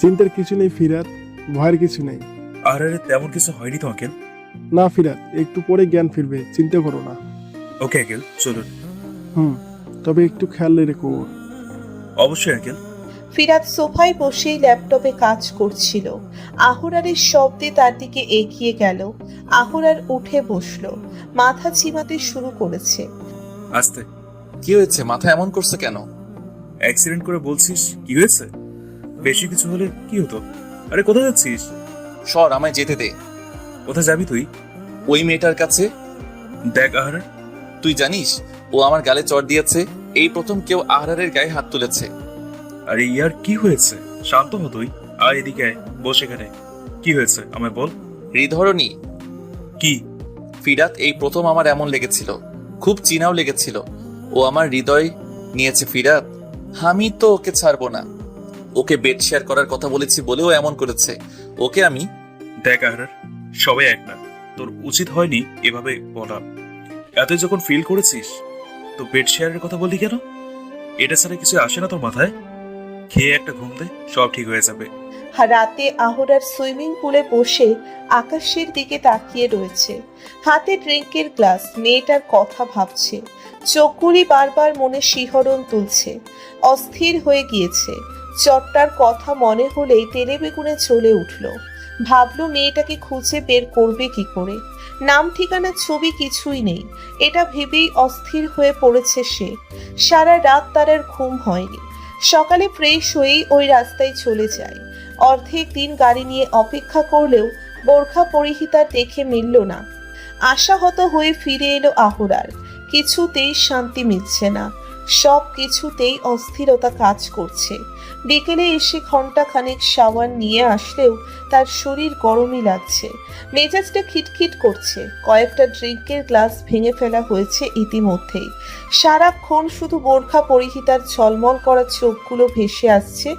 চিন্তার কিছু নেই ফিরাত, ভয়ের কিছু নেই।
আর আরে তেমন কিছু হয়নি তো আঙ্কেল।
না ফিরাত, একটু পরে জ্ঞান ফিরবে, চিন্তা করো না।
ওকে আঙ্কেল, চলুন।
তবে একটু খেয়াল রেখো।
অবশ্যই আঙ্কেল।
ফিরাত সোফায় বসেই ল্যাপটপে কাজ করছিল। আহুরারের শব্দে তার দিকে এগিয়ে গেল। আহুরার উঠে বসলো। মাথা চিমাতে শুরু করেছে।
আস্তে।
কি হয়েছে? মাথা এমন করছে কেন?
অ্যাক্সিডেন্ট করে বলছিস কি হয়েছে? বেশি কিছু হলে কি হতো? আরে কোথায় যাচ্ছিস?
সর, আমায় যেতে দে।
কোথায় যাবি তুই?
ওই মেয়েটার কাছে।
দেখ আহার,
তুই জানিস ও আমার গালে চড় দিয়েছে? এই প্রথম কেউ আহরারের গায়ে হাত তুলেছে।
আরে ইয়ার কি হয়েছে? শান্ত হ তুই। আর এদিকে আয়, বস এখানে। কি হয়েছে আমায় বল।
হৃদহরণী।
কি?
ফিরাত, এই প্রথম আমার এমন লেগেছিল। খুব চিনাও লেগেছিল। ও আমার হৃদয় নিয়েছে ফিরাত। আমি তো ওকে ছাড়বো না। ওকে বেড শেয়ার করার কথা বলেছি বলেও এমন করেছে। ওকে আমি।
দেখ আহার, সবাই এক না। তোর উচিত হয়নি এভাবে বলা। এতই যখন ফিল করেছিস তো বেড শেয়ারের কথা বললি কেন? এটা ছাড়া কিছু আসে না তোর মাথায়? খেয়ে একটা ঘুম দে, সব ঠিক হয়ে যাবে।
রাতে আহুরার সুইমিং পুলে বসে আকাশের দিকে তাকিয়ে রয়েছে। হাতে ড্রিঙ্কের গ্লাস। মেয়েটার কথা ভাবছে। চোখগুলি বারবার মনে শিহরণ তুলছে। অস্থির হয়ে গিয়েছে। চটটার কথা মনে হলেই তেলে বেগুনে চলে উঠল। ভাবলো মেয়েটাকে খুঁজে বের করবে কি করে। নাম ঠিকানা ছবি কিছুই নেই। এটা ভেবেই অস্থির হয়ে পড়েছে সে। সারা রাত তার আর ঘুম হয়নি। সকালে ফ্রেশ হয়েই ওই রাস্তায় চলে যায়। অর্ধেক দিন গাড়ি নিয়ে অপেক্ষা করলেও বোরখা পরিহিতা দেখে মিলল না। আশাহত হয়ে ফিরে এলো আহুরার। কিছুতেই শান্তি মিলছে না। সব কিছুতেই অস্থিরতা কাজ করছে। বিকেলে এসে ঘন্টাখানেক শাওয়ার নিয়ে আসলেও তার শরীর গরমই লাগছে। মেজাজটা খিটখিট করছে। কয়েকটা ড্রিঙ্কের গ্লাস ভেঙে ফেলা হয়েছে ইতিমধ্যেই। সারাক্ষণ শুধু বোরখা পরিহিতার ঝলমল করা চোখগুলো ভেসে আসছে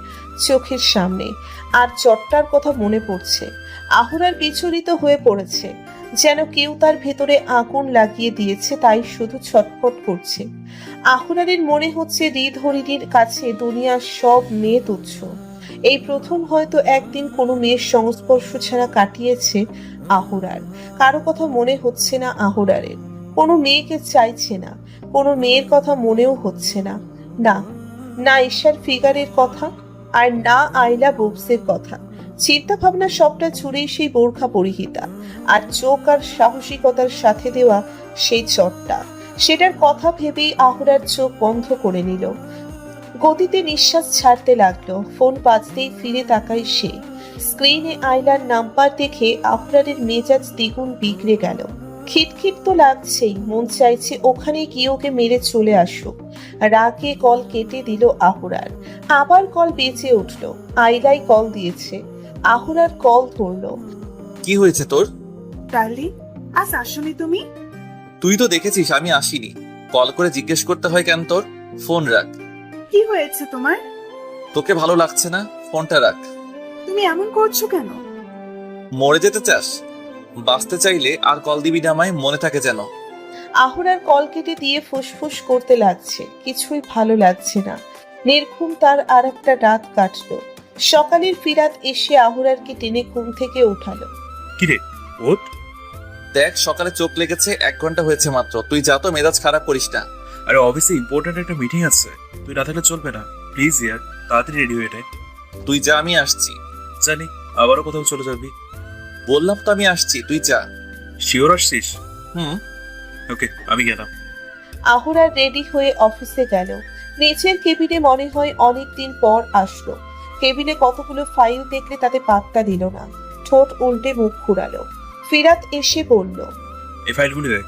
চোখের সামনে। আর চট্টার কথা মনে পড়ছে। আহুরার বিচলিত হয়ে পড়েছে, যেন কেউ তার ভেতরে আগুন লাগিয়ে দিয়েছে, তাই শুধু ছটফট করছে। আহুরারের মনে হচ্ছে হৃদহরিণীর কাছে দুনিয়ার সব মেয়ে তুচ্ছ। এই প্রথম হয়তো একদিন কোনো মেয়ের সংস্পর্শ ছাড়া কাটিয়েছে আহুরার। কারো কথা মনে হচ্ছে না আহুরারের। কোনো মেয়েকে চাইছে না। কোনো মেয়ের কথা মনেও হচ্ছে না। না, না ঈশার ফিগারের কথা, আর না আইলা বুবসের কথা। চিন্তা ভাবনা সবটা জুড়েই সেই বোরখা পরিহিতা, আর চোখ আর সাহসিকতার সাথে দেওয়া সেই চটটা। সেটার কথা ভেবেই আহুরার চোখ বন্ধ করে নিল। গতিতে নিঃশ্বাস ছাড়তে লাগলো। ফোন বাজতেই ফিরে তাকায় সে। স্ক্রিনে আইলার নাম্বার দেখে আহুরারের মেজাজ দ্বিগুণ বিগড়ে গেল। খিটখিট তো লাগছেই, মন চাইছে ওখানে গিয়ে ওকে মেরে চলে আসুক। রাগে কল কেটে দিল আহুরার। আবার কল বেঁচে উঠল। আইলাই কল দিয়েছে। আহুরার কল ধরলো।
কি হয়েছে তোর?
ডার্লিং, আজ আসনি তুমি?
তুই তো দেখেছিস আমি আসিনি। কল করে জিজ্ঞেস করতে হয় কেন তোর? ফোন রাখ।
কি হয়েছে তোমার?
তোকে ভালো লাগছে না? ফোনটা রাখ।
তুমি এমন করছো কেন?
মরে যেতে চাস? বাঁচতে চাইলে আর কল দিবি না আমায়, মনে থাকে যেন।
আহুরার কল কেটে দিয়ে ফুসফুস করতে লাগছে। কিছুই ভালো লাগছে না। নির্ঘুম তার আর একটা রাত কাটলো। সকালের ফিরাত এসে আহুরারকে টেনে ঘুম থেকে উঠালো।
কিরে ওঠ।
দেখ সকালে চোখ লেগেছে, 1 ঘন্টা হয়েছে মাত্র। তুই যা তো, মেজাজ খারাপ করিস না।
আরে অফিসে ইম্পর্টেন্ট একটা মিটিং আছে, তুই না থাকলে চলবে না। প্লিজ ইয়ার, তাড়াতাড়ি রেডি হয়ে নে।
তুই যা, আমি আসছি।
জানি আবারও কোথাও চলে যাবি।
বললাম তো আমি আসছি, তুই যা।
শিওর আসছিস?
হুম।
ওকে, আমি গেলাম।
আহুরার রেডি হয়ে অফিসে গেল। নিচের কেবিনে মনে হয় অনেকদিন পর আসলো। কেবিনে কতগুলো ফাইল দেখলে তাতে পাত্তা দিল না। ঠোঁট উল্টে মুখ ঘুরালো। ফিরাত এসে বলল,
এই ফাইলগুলি দেখ।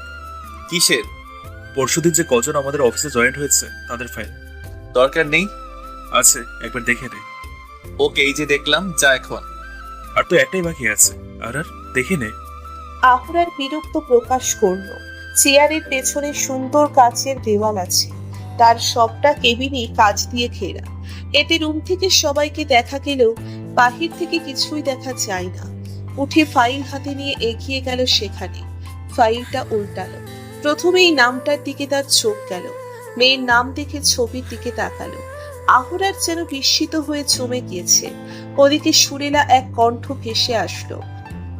কিসের?
পরশুদিন যে কজন আমাদের অফিসে জয়েন্ট হয়েছে তাদের ফাইল
দরকার নেই।
আছে, একবার দেখে নে।
ওকে, এই যে দেখলাম, যা এখন।
আর তো একটাই বাকি আছে, আর দেখে নে।
আহুরার বিরক্ত প্রকাশ করল। চেয়ারের পেছনে সুন্দর কাচের দেওয়াল আছে। তার সবটা কেবিনই কাচ দিয়ে ঘেরা। এতে রুম থেকে সবাইকে দেখা গেলেও বাহির থেকে কিছুই দেখা যায় না। উঠে ফাইল হাতে নিয়ে এগিয়ে গেল সেখানে। ফাইলটা উল্টালো। প্রথমেই নামটার দিকে তার চোখ গেল। মেয়ের নাম দেখে ছবির দিকে তাকালো। আহুরার যেন বিস্মিত হয়ে জমে গিয়েছে। ওদিকে সুরেলা এক কণ্ঠ ভেসে আসলো,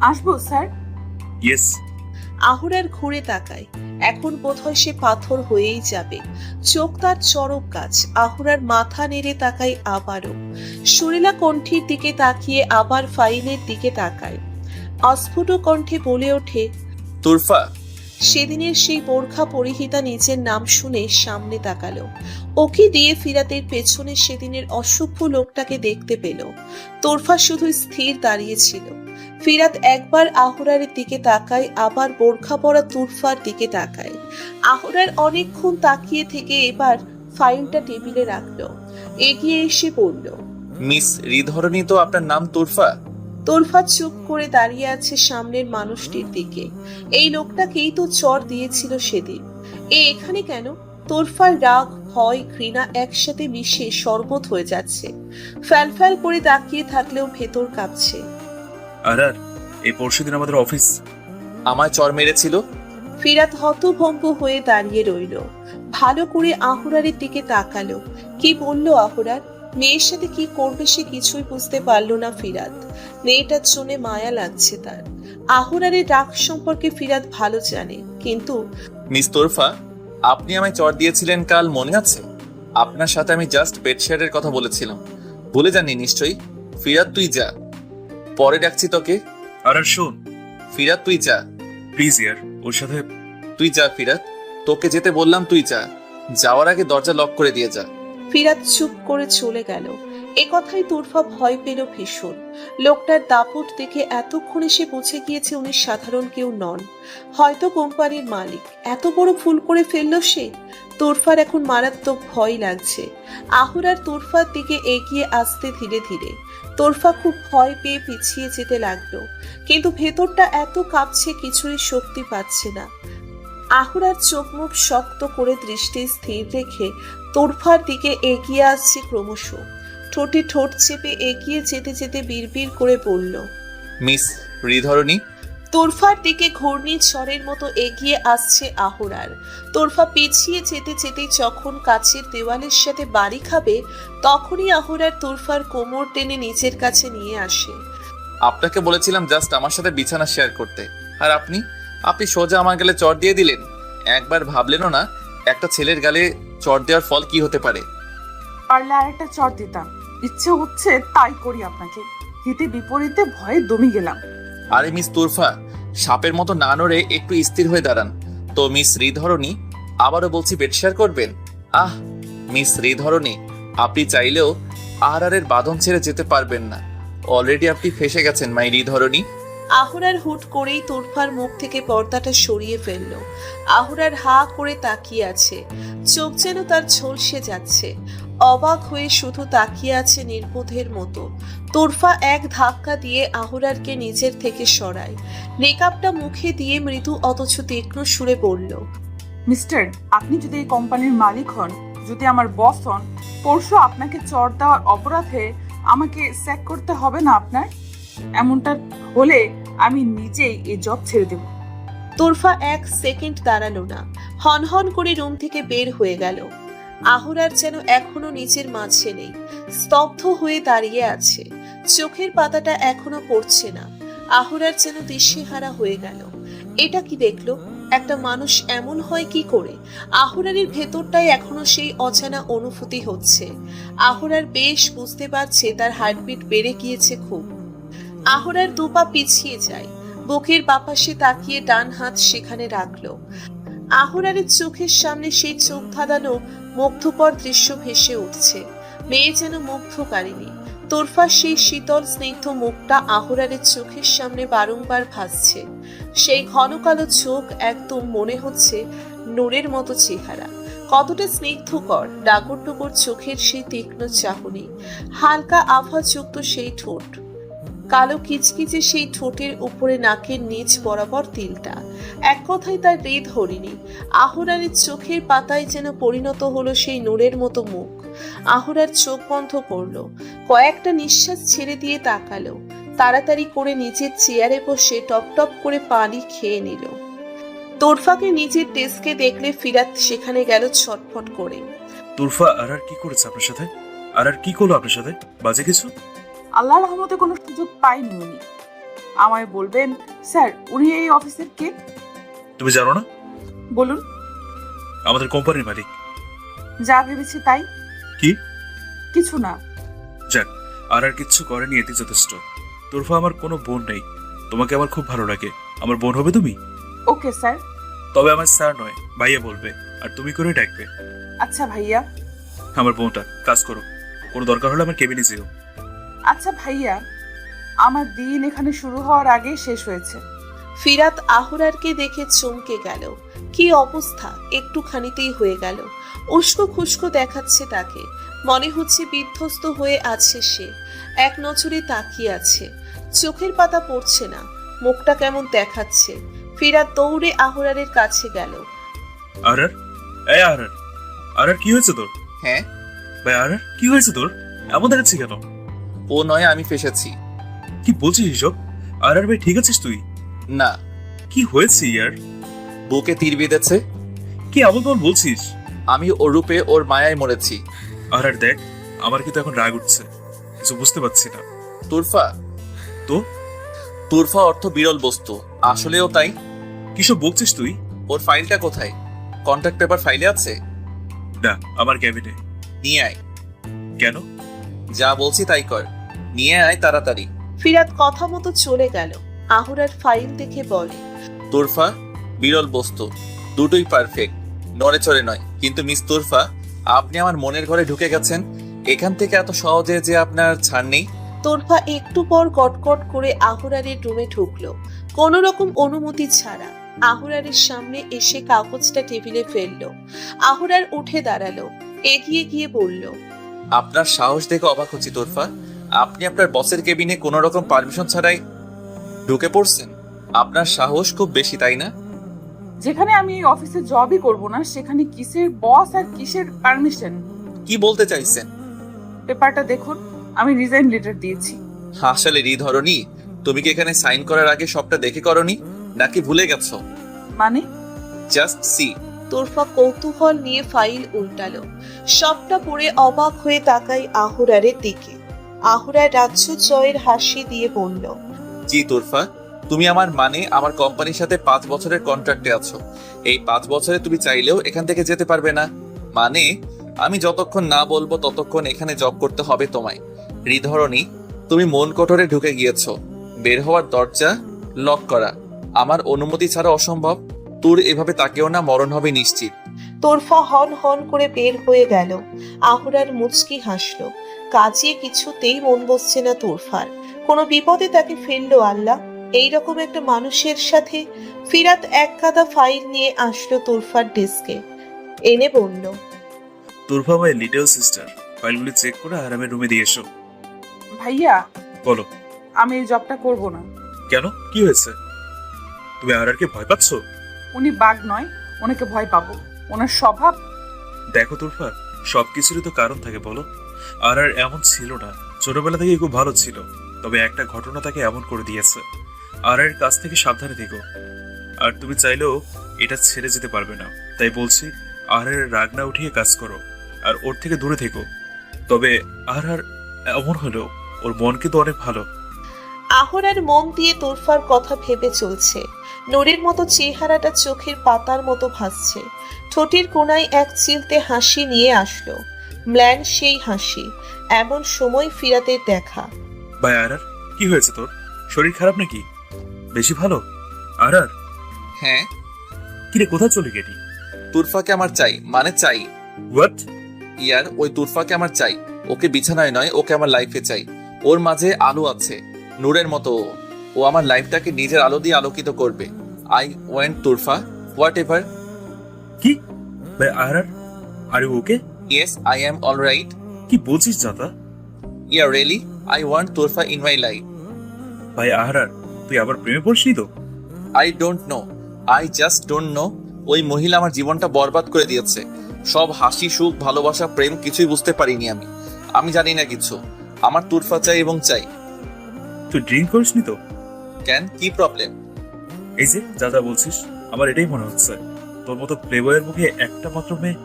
আসবো স্যার?
ইয়েস।
আহুরার ঘুরে তাকায়। এখন বোধহয় সে পাথর হয়েই যাবে। চোখ তার চরক গাছ। আহুরার মাথা নেড়ে তাকায় আবারও। সুরেলা কণ্ঠের দিকে তাকিয়ে আবার ফাইলের দিকে তাকায়। অস্ফুট কণ্ঠে বলে ওঠে,
তুরফা।
সেদিনের সেই বোরখা পরিহিতা নিজের নাম শুনে সামনে তাকালো। ওকে দিয়ে ফিরাতের পেছনে সেদিনের অসভ্য লোকটাকে দেখতে পেল। তোরফা শুধু স্থির দাঁড়িয়েছিল। ফিরাত একবার আহুরারের দিকে তাকায়, আবার বোরখা পরা তুরফার দিকে তাকায়। আহুরার অনেকক্ষণ তাকিয়ে থেকে এবার ফাইলটা টেবিলে রাখলো। এগিয়ে এসে বলল,
মিস হৃদহরণী তো আপনার নাম তুরফা?
তোরফা চুপ করে দাঁড়িয়ে আছে সামনের মানুষটির দিকে। এই লোকটাকেই তো চর দিয়েছিল সেদিন। এখানে কেন? তোরফার রাগ, ভয়, ঘৃণা একসাথে মিশে শরবত হয়ে যাচ্ছে। ফ্যালফ্যাল করে তাকিয়ে থাকলেও ভেতর কাঁপছে।
আর এই পরশুদিন আমাদের অফিস
আমায় চর মেরেছিল।
ফিরাত হতভম্ব হয়ে দাঁড়িয়ে রইল। ভালো করে আহুরারের দিকে তাকালো। কি বলল আহুরার? মেয়ের সাথে কি করবে সে কিছুই বুঝতে পারলো না ফিরাত। মেয়েটার জন্য মায়া লাগছে তার। আহুরারের রাগ সম্পর্কে ফিরাত ভালো জানে, কিন্তু
মিস তোরফা, আপনি আমায় চর দিয়েছিলেন কাল, মনে আছে? আপনার সাথে আমি জাস্ট বেডশেয়ারের কথা বলেছিলাম, ভুলে যাননি নিশ্চয়ই? ফিরাত তুই যা, পরে ডাকছি তোকে।
আর শোন,
ফিরাত তুই যা।
প্লিজ ইয়ার, ওর সাথে
তুই যা ফিরাত, তোকে যেতে বললাম, তুই যা। যাওয়ার আগে দরজা লক করে দিয়ে যা।
ফিরাত চুপ করে চলে গেল। এ কথাই তোরফা ভয় পেল ভীষণ। লোকটার দাপট দেখে এতক্ষণে সে বুঝে গিয়েছে উনি সাধারণ কেউ নন, হয়তো কোম্পানির মালিক। এত বড় ভুল করে ফেললো সে। তোরফার এখন মারাত্মক ভয় লাগছে। আহুরার তোরফার দিকে এগিয়ে আসতে ধীরে ধীরে। তোরফা খুব ভয় পেয়ে পিছিয়ে যেতে লাগলো, কিন্তু ভেতরটা এত কাঁপছে কিছুই শক্তি পাচ্ছে না। আহুরার চোখ মুখ শক্ত করে দৃষ্টি স্থির রেখে তোরফার দিকে এগিয়ে আসছে ক্রমশ। ঠোঁটে ঠোঁট চেপে এগিয়ে যেতে যেতে বিড়বিড় করে বলল,
মিস হৃদহরণী।
তোরফার দিকে ঘূর্ণিঝড়ের মতো এগিয়ে আসছে আহুরার। তোরফা পিছিয়ে যেতে যেতে যখন কাছের দেওয়ালের সাথে বাড়ি খাবে, তখনই আহুরার তোরফার কোমর টেনে নিচের কাছে নিয়ে আসে।
আপনাকে বলেছিলাম জাস্ট আমার সাথে বিছানা শেয়ার করতে, আর আপনি সোজা আমার গালে চর দিয়ে দিলেন। একবার ভাবলেনও না একটা ছেলের গালে চর দেওয়ার ফল কি হতে পারে?
পারলে আর একটা চর দিতাম, ইচ্ছে হচ্ছে তাই করি আপনাকে। হিতে বিপরীতে ভয়ে দমে গেলাম।
আরে মিস তোরফা, সাপের মতো না নড়ে একটু স্থির হয়ে দাঁড়ান তো। মিস হৃদহরণী, আবারও বলছি বেড শেয়ার করবেন? মিস হৃদহরণী, আপনি চাইলেও আর এর বাঁধন ছেড়ে যেতে পারবেন না। অলরেডি আপনি ফেসে গেছেন মাই হৃদহরণী।
আহুরার হুট করেই তোরফার মুখ থেকে পর্দাটা সরিয়ে ফেলল। আহুরার হা করে তাকিয়ে আছে, চোখ যেন তার ঝলসে যাচ্ছে। অবাক হয়ে শুধু তাকিয়ে আছে নির্বোধের মতো। তোরফা এক ধাক্কা দিয়ে আহুরারকে নিজের থেকে সরায়, মেকআপটা মুখে দিয়ে মৃদু অথচ তীক্ষ্ণ সুরে বলল,
মিস্টার, আপনি যদি এই কোম্পানির মালিক হন, যদি আমার বস হন, পরশু আপনাকে চড় দেওয়ার অপরাধে আমাকে স্যাক করতে হবে না আপনার? এমনটা হলে আমি নিজেই এই জব ছেড়ে দেব।
তোরফা এক সেকেন্ড দাঁড়ালো না, হনহন করে রুম থেকে বের হয়ে গেল। আহুরার যেন এখনো নিচের মাঝে নেই, স্তব্ধ হয়ে দাঁড়িয়ে আছে, চোখের পাতাটা এখনো পড়ছে না। আহুরার যেন দিশেহারা হয়ে গেল। এটা কি দেখলো? একটা মানুষ এমন হয় কি করে? আহুরারের ভেতরটায় এখনো সেই অজানা অনুভূতি হচ্ছে। আহুরার বেশ বুঝতে পারছে তার হার্টবিট বেড়ে গিয়েছে খুব। আহুরার দুপা পিছিয়ে যায়, বুকের বাপাশে তাকিয়ে ডান হাত সেখানে রাখলো। আহুরারের চোখের সামনে সেই চোখ ধাঁধানো মুগ্ধকর দৃশ্য ভেসে উঠছে। মেয়ে যেন মুগ্ধকারিণী। তোরফার সেই শীতল স্নিগ্ধ মুখটা আহুরারের চোখের সামনে বারংবার ভাসছে। সেই ঘন কালো চোখ একদম মনে হচ্ছে নূরের মতো চেহারা। কতটা স্নিগ্ধকর, ডাগর ডুগর চোখের সেই তীক্ষ্ণ চাহনি, হালকা আভাযুক্ত সেই ঠোঁট, কালো কিচকিচে সেই ঠোঁটের উপরে নাকের নিচ বরাবর তিলটা। এক কথায় তার হৃদ হরিণী। আহুরারের চোখের পাতায় যেন পরিণত হলো সেই নূরের মতো মুখ। আহুরার চোখ বন্ধ করলো, কয়েকটা নিঃশ্বাস ছেড়ে দিয়ে তাকালো, তাড়াতাড়ি করে নিজের চেয়ারে বসে টপ টপ করে পানি খেয়ে নিল। তোরফাকে নিজের ডেস্কে দেখলে ফিরাত সেখানে গেল ছটফট করে।
তুরফা আর কি করেছে আপনার সাথে? আর কি করলো আপনার সাথে? বাজে কিছু?
আল্লাহর রহমতে কোনো সুযোগ পাইনি উনি। আমায় বলবেন স্যার, উনি এই অফিসের কে?
তুমি জানো না?
বলুন।
আমাদের কোম্পানির মালিক।
যা ভেবেছি তাই।
কি?
কিছু না।
যাক, আর কিচ্ছু করেনি, এতে যথেষ্ট। তুরফা আমার কোনো বোন নেই, তোমাকে আমার খুব ভালো লাগে। আমার বোন হবে তুমি?
Okay sir.
তবে আমার স্যার নয়, ভাইয়া বলবে, আর তুমি করে ডাকবে।
আচ্ছা ভাইয়া।
আমার বোনটা, কাজ করো, কোনো দরকার হলে আমার কেবিনে যেও।
আচ্ছা ভাইয়া, আমার দিন এখানে শুরু হওয়ার আগেই শেষ হয়েছে।
ফিরাত আহুরারকে দেখে চমকে গেল। কি অবস্থা, একটুখানিতেই হয়ে গেল। উস্কো খুস্কো দেখাচ্ছে তাকে, মনে হচ্ছে বিধ্বস্ত হয়ে আছে সে। এক নজরে তাকিয়ে আছে, চোখের পাতা পড়ছে না, মুখটা কেমন দেখাচ্ছে। ফিরাত দৌড়ে আহুরারের কাছে গেল।
আর আর কি হয়েছে তোর?
হ্যাঁ,
ভাই আর কি হয়েছে তোর? এমন দেখাচ্ছি কেন?
ও নয়, আমি ফেসেছি।
কি বলছিস এসব? আর ভাই ঠিক আছিস তুই?
না,
কি হয়েছে ইয়ার?
বুকে তীর বিঁধেছে।
কি আবল তাবল বলছিস?
আমি ওর রূপে ওর মায়ায় মরেছি।
আর দেখ, আমার কিন্তু এখন রাগ উঠছে, কিছু বুঝতে পারছি না।
তুরফা?
তো?
তুরফা অর্থ বিরল বস্তু, আসলেও তাই।
কিসব বলছিস তুই?
ওর ফাইলটা কোথায়? কন্ট্যাক্ট পেপার ফাইলে আছে?
না, আমার ক্যাবিনে।
নিয়ে আয়।
কেন?
যা বলছি তাই কর, নিয়ে আয় তাড়াতাড়ি।
ফিরাত কথা মতো চলে গেল। আহুরার ফাইল দেখে বলে,
তুরফা বিরল বস্তু, দুটোই পারফেক্ট, নড়ে চড়ে নয়। কিন্তু মিস তুরফা, আপনি আমার মনের ঘরে ঢুকে গেছেন। এখান থেকে এত সহজে যে আপনার ছাড় নেই।
তোরফা একটু পর কটকট করে আহুরারের রুমে ঢুকলো, কোনো রকম অনুমতি ছাড়া। আহুরারের সামনে এসে কাগজটা টেবিলে ফেললো। আহুরার উঠে দাঁড়ালো, এগিয়ে গিয়ে বলল,
আপনার সাহস দেখে অবাক হচ্ছি তোরফা। আপনি আপনার বসের কেবিনে কোনো রকম পারমিশন ছাড়াই ঢুকে পড়ছেন। আপনার সাহস খুব বেশি, তাই না?
যেখানে আমি এই অফিসে জবই করব না, সেখানে কিসের বস আর কিসের পারমিশন?
কি বলতে চাইছেন?
পেপারটা দেখুন, আমি রিজাইন লেটার দিয়েছি।
আসলে রিধরণী, তুমি কি এখানে সাইন করার আগে সবটা দেখে করনি, নাকি ভুলে গেছো?
মানে?
Just see.
তোরফা কৌতূহল নিয়ে ফাইল উল্টালো, সবটা পড়ে অবাক হয়ে তাকাই আহুরারের দিকে। আহুরার রাজ্য জয়ের হাসি দিয়ে বলল,
জি তোরফা, তুমি আমার আমার কোম্পানির সাথে 5 বছরের কন্ট্রাক্টে আছো। এই 5 বছরে তুমি চাইলেও এখান থেকে যেতে পারবে না। মানে আমি যতক্ষণ না বলবো ততক্ষণ এখানে জব করতে হবে তোমায়। হৃদহরণী, তুমি মন কোটরে ঢুকে গিয়েছো, বের হওয়ার দরজা লক করা। আমার অনুমতি ছাড়া অসম্ভব। তোর এভাবে তাকেও না, মরণ হবে নিশ্চিত।
তোরফা হন হন করে বের হয়ে গেল। আহুরার মুচকি হাসলো, কাজে কিছুতেই মন বসছে না তোরফার। কোনো বিপদে তাকে ফেললো আল্লাহ। এইরকম একটা মানুষের সাথে? ফিরাত এক গাদা ফাইল নিয়ে আসলো তোরফার ডেস্কে, এনে বলল,
তুরফা মাই লিটল সিস্টার, ফাইলগুলি চেক করে আরামের রুমে দিয়ে এসো।
ভাইয়া,
বলো।
আমি এই জবটা করব না।
কেন, কি হয়েছে? তুমি আরারকে ভয় পাচ্ছ?
উনি বাঘ নয়, ওনাকে ভয় পাবো। ওনার স্বভাব।
দেখো তুরফা, সবকিছুরই তো কারণ থাকে বলো। আর এমন ছিল না, ছোটবেলা থেকে খুব ভালো ছিল, তবে একটা ঘটনা তাকে এমন করে দিয়েছে। আর এর কাছ থেকে সাবধানে থেকো। আর তুমি চাইলেও এটা ছেড়ে যেতে পারবে না, তাই বলছি আর এর রাগ না উঠিয়ে কাজ করো, আর ওর থেকে দূরে থেকো। তবে আর এমন হলেও ওর মন কিন্তু অনেক ভালো।
আহরার মন দিয়ে তোরফার কথা ভেবে চলছে। নূরের মতো চেহারাটা চোখের পাতার মতো ভাসছে। ঠোঁটের কোণায় এক চিলতে হাসি নিয়ে আসলো, ম্লান সেই হাসি। এমন সময় ফিরাতের দেখা।
ভাই আর কি হয়েছে তোর? শরীর খারাপ নাকি? বেশি ভালো? আর
হ্যাঁ,
কিরে, কোথায় চলে গেলি?
তুরফাকে আমার চাই, মানে চাই।
হোয়াট?
ইয়ার, ওই তুরফাকে আমার চাই। ওকে বিছানায় নয়, ওকে আমার লাইফে চাই। ওর মাঝে আলো আছে, নূরের মতো। ও আমার লাইফটাকে নিজের আলো দিয়ে আলোকিত করবে। I want Turfa, whatever.
কি ভাই আর আরে okay?
Yes, I am alright.
কি বলছিস দাদা?
Yeah really, I want Turfa in my life.
ভাই আর তুই আবার প্রেমে পড়ছিস তো?
I don't know, I just don't know. ওই মহিলা আমার জীবনটা বরবাদ করে দিয়েছে। সব হাসি, সুখ, ভালোবাসা, প্রেম কিছুই বুঝতে পারিনি আমি। আমি জানি না কিছু। আমার তুরফা চাই এবং চাই।
তুই ড্রিঙ্ক করিসনি তো?
কেন, কি প্রবলেম?
এই যে যা যা বলছিস, আমার এটাই মনে হচ্ছে তোর মতো প্লেবয়ের মুখে একটা মাত্র মেয়ে।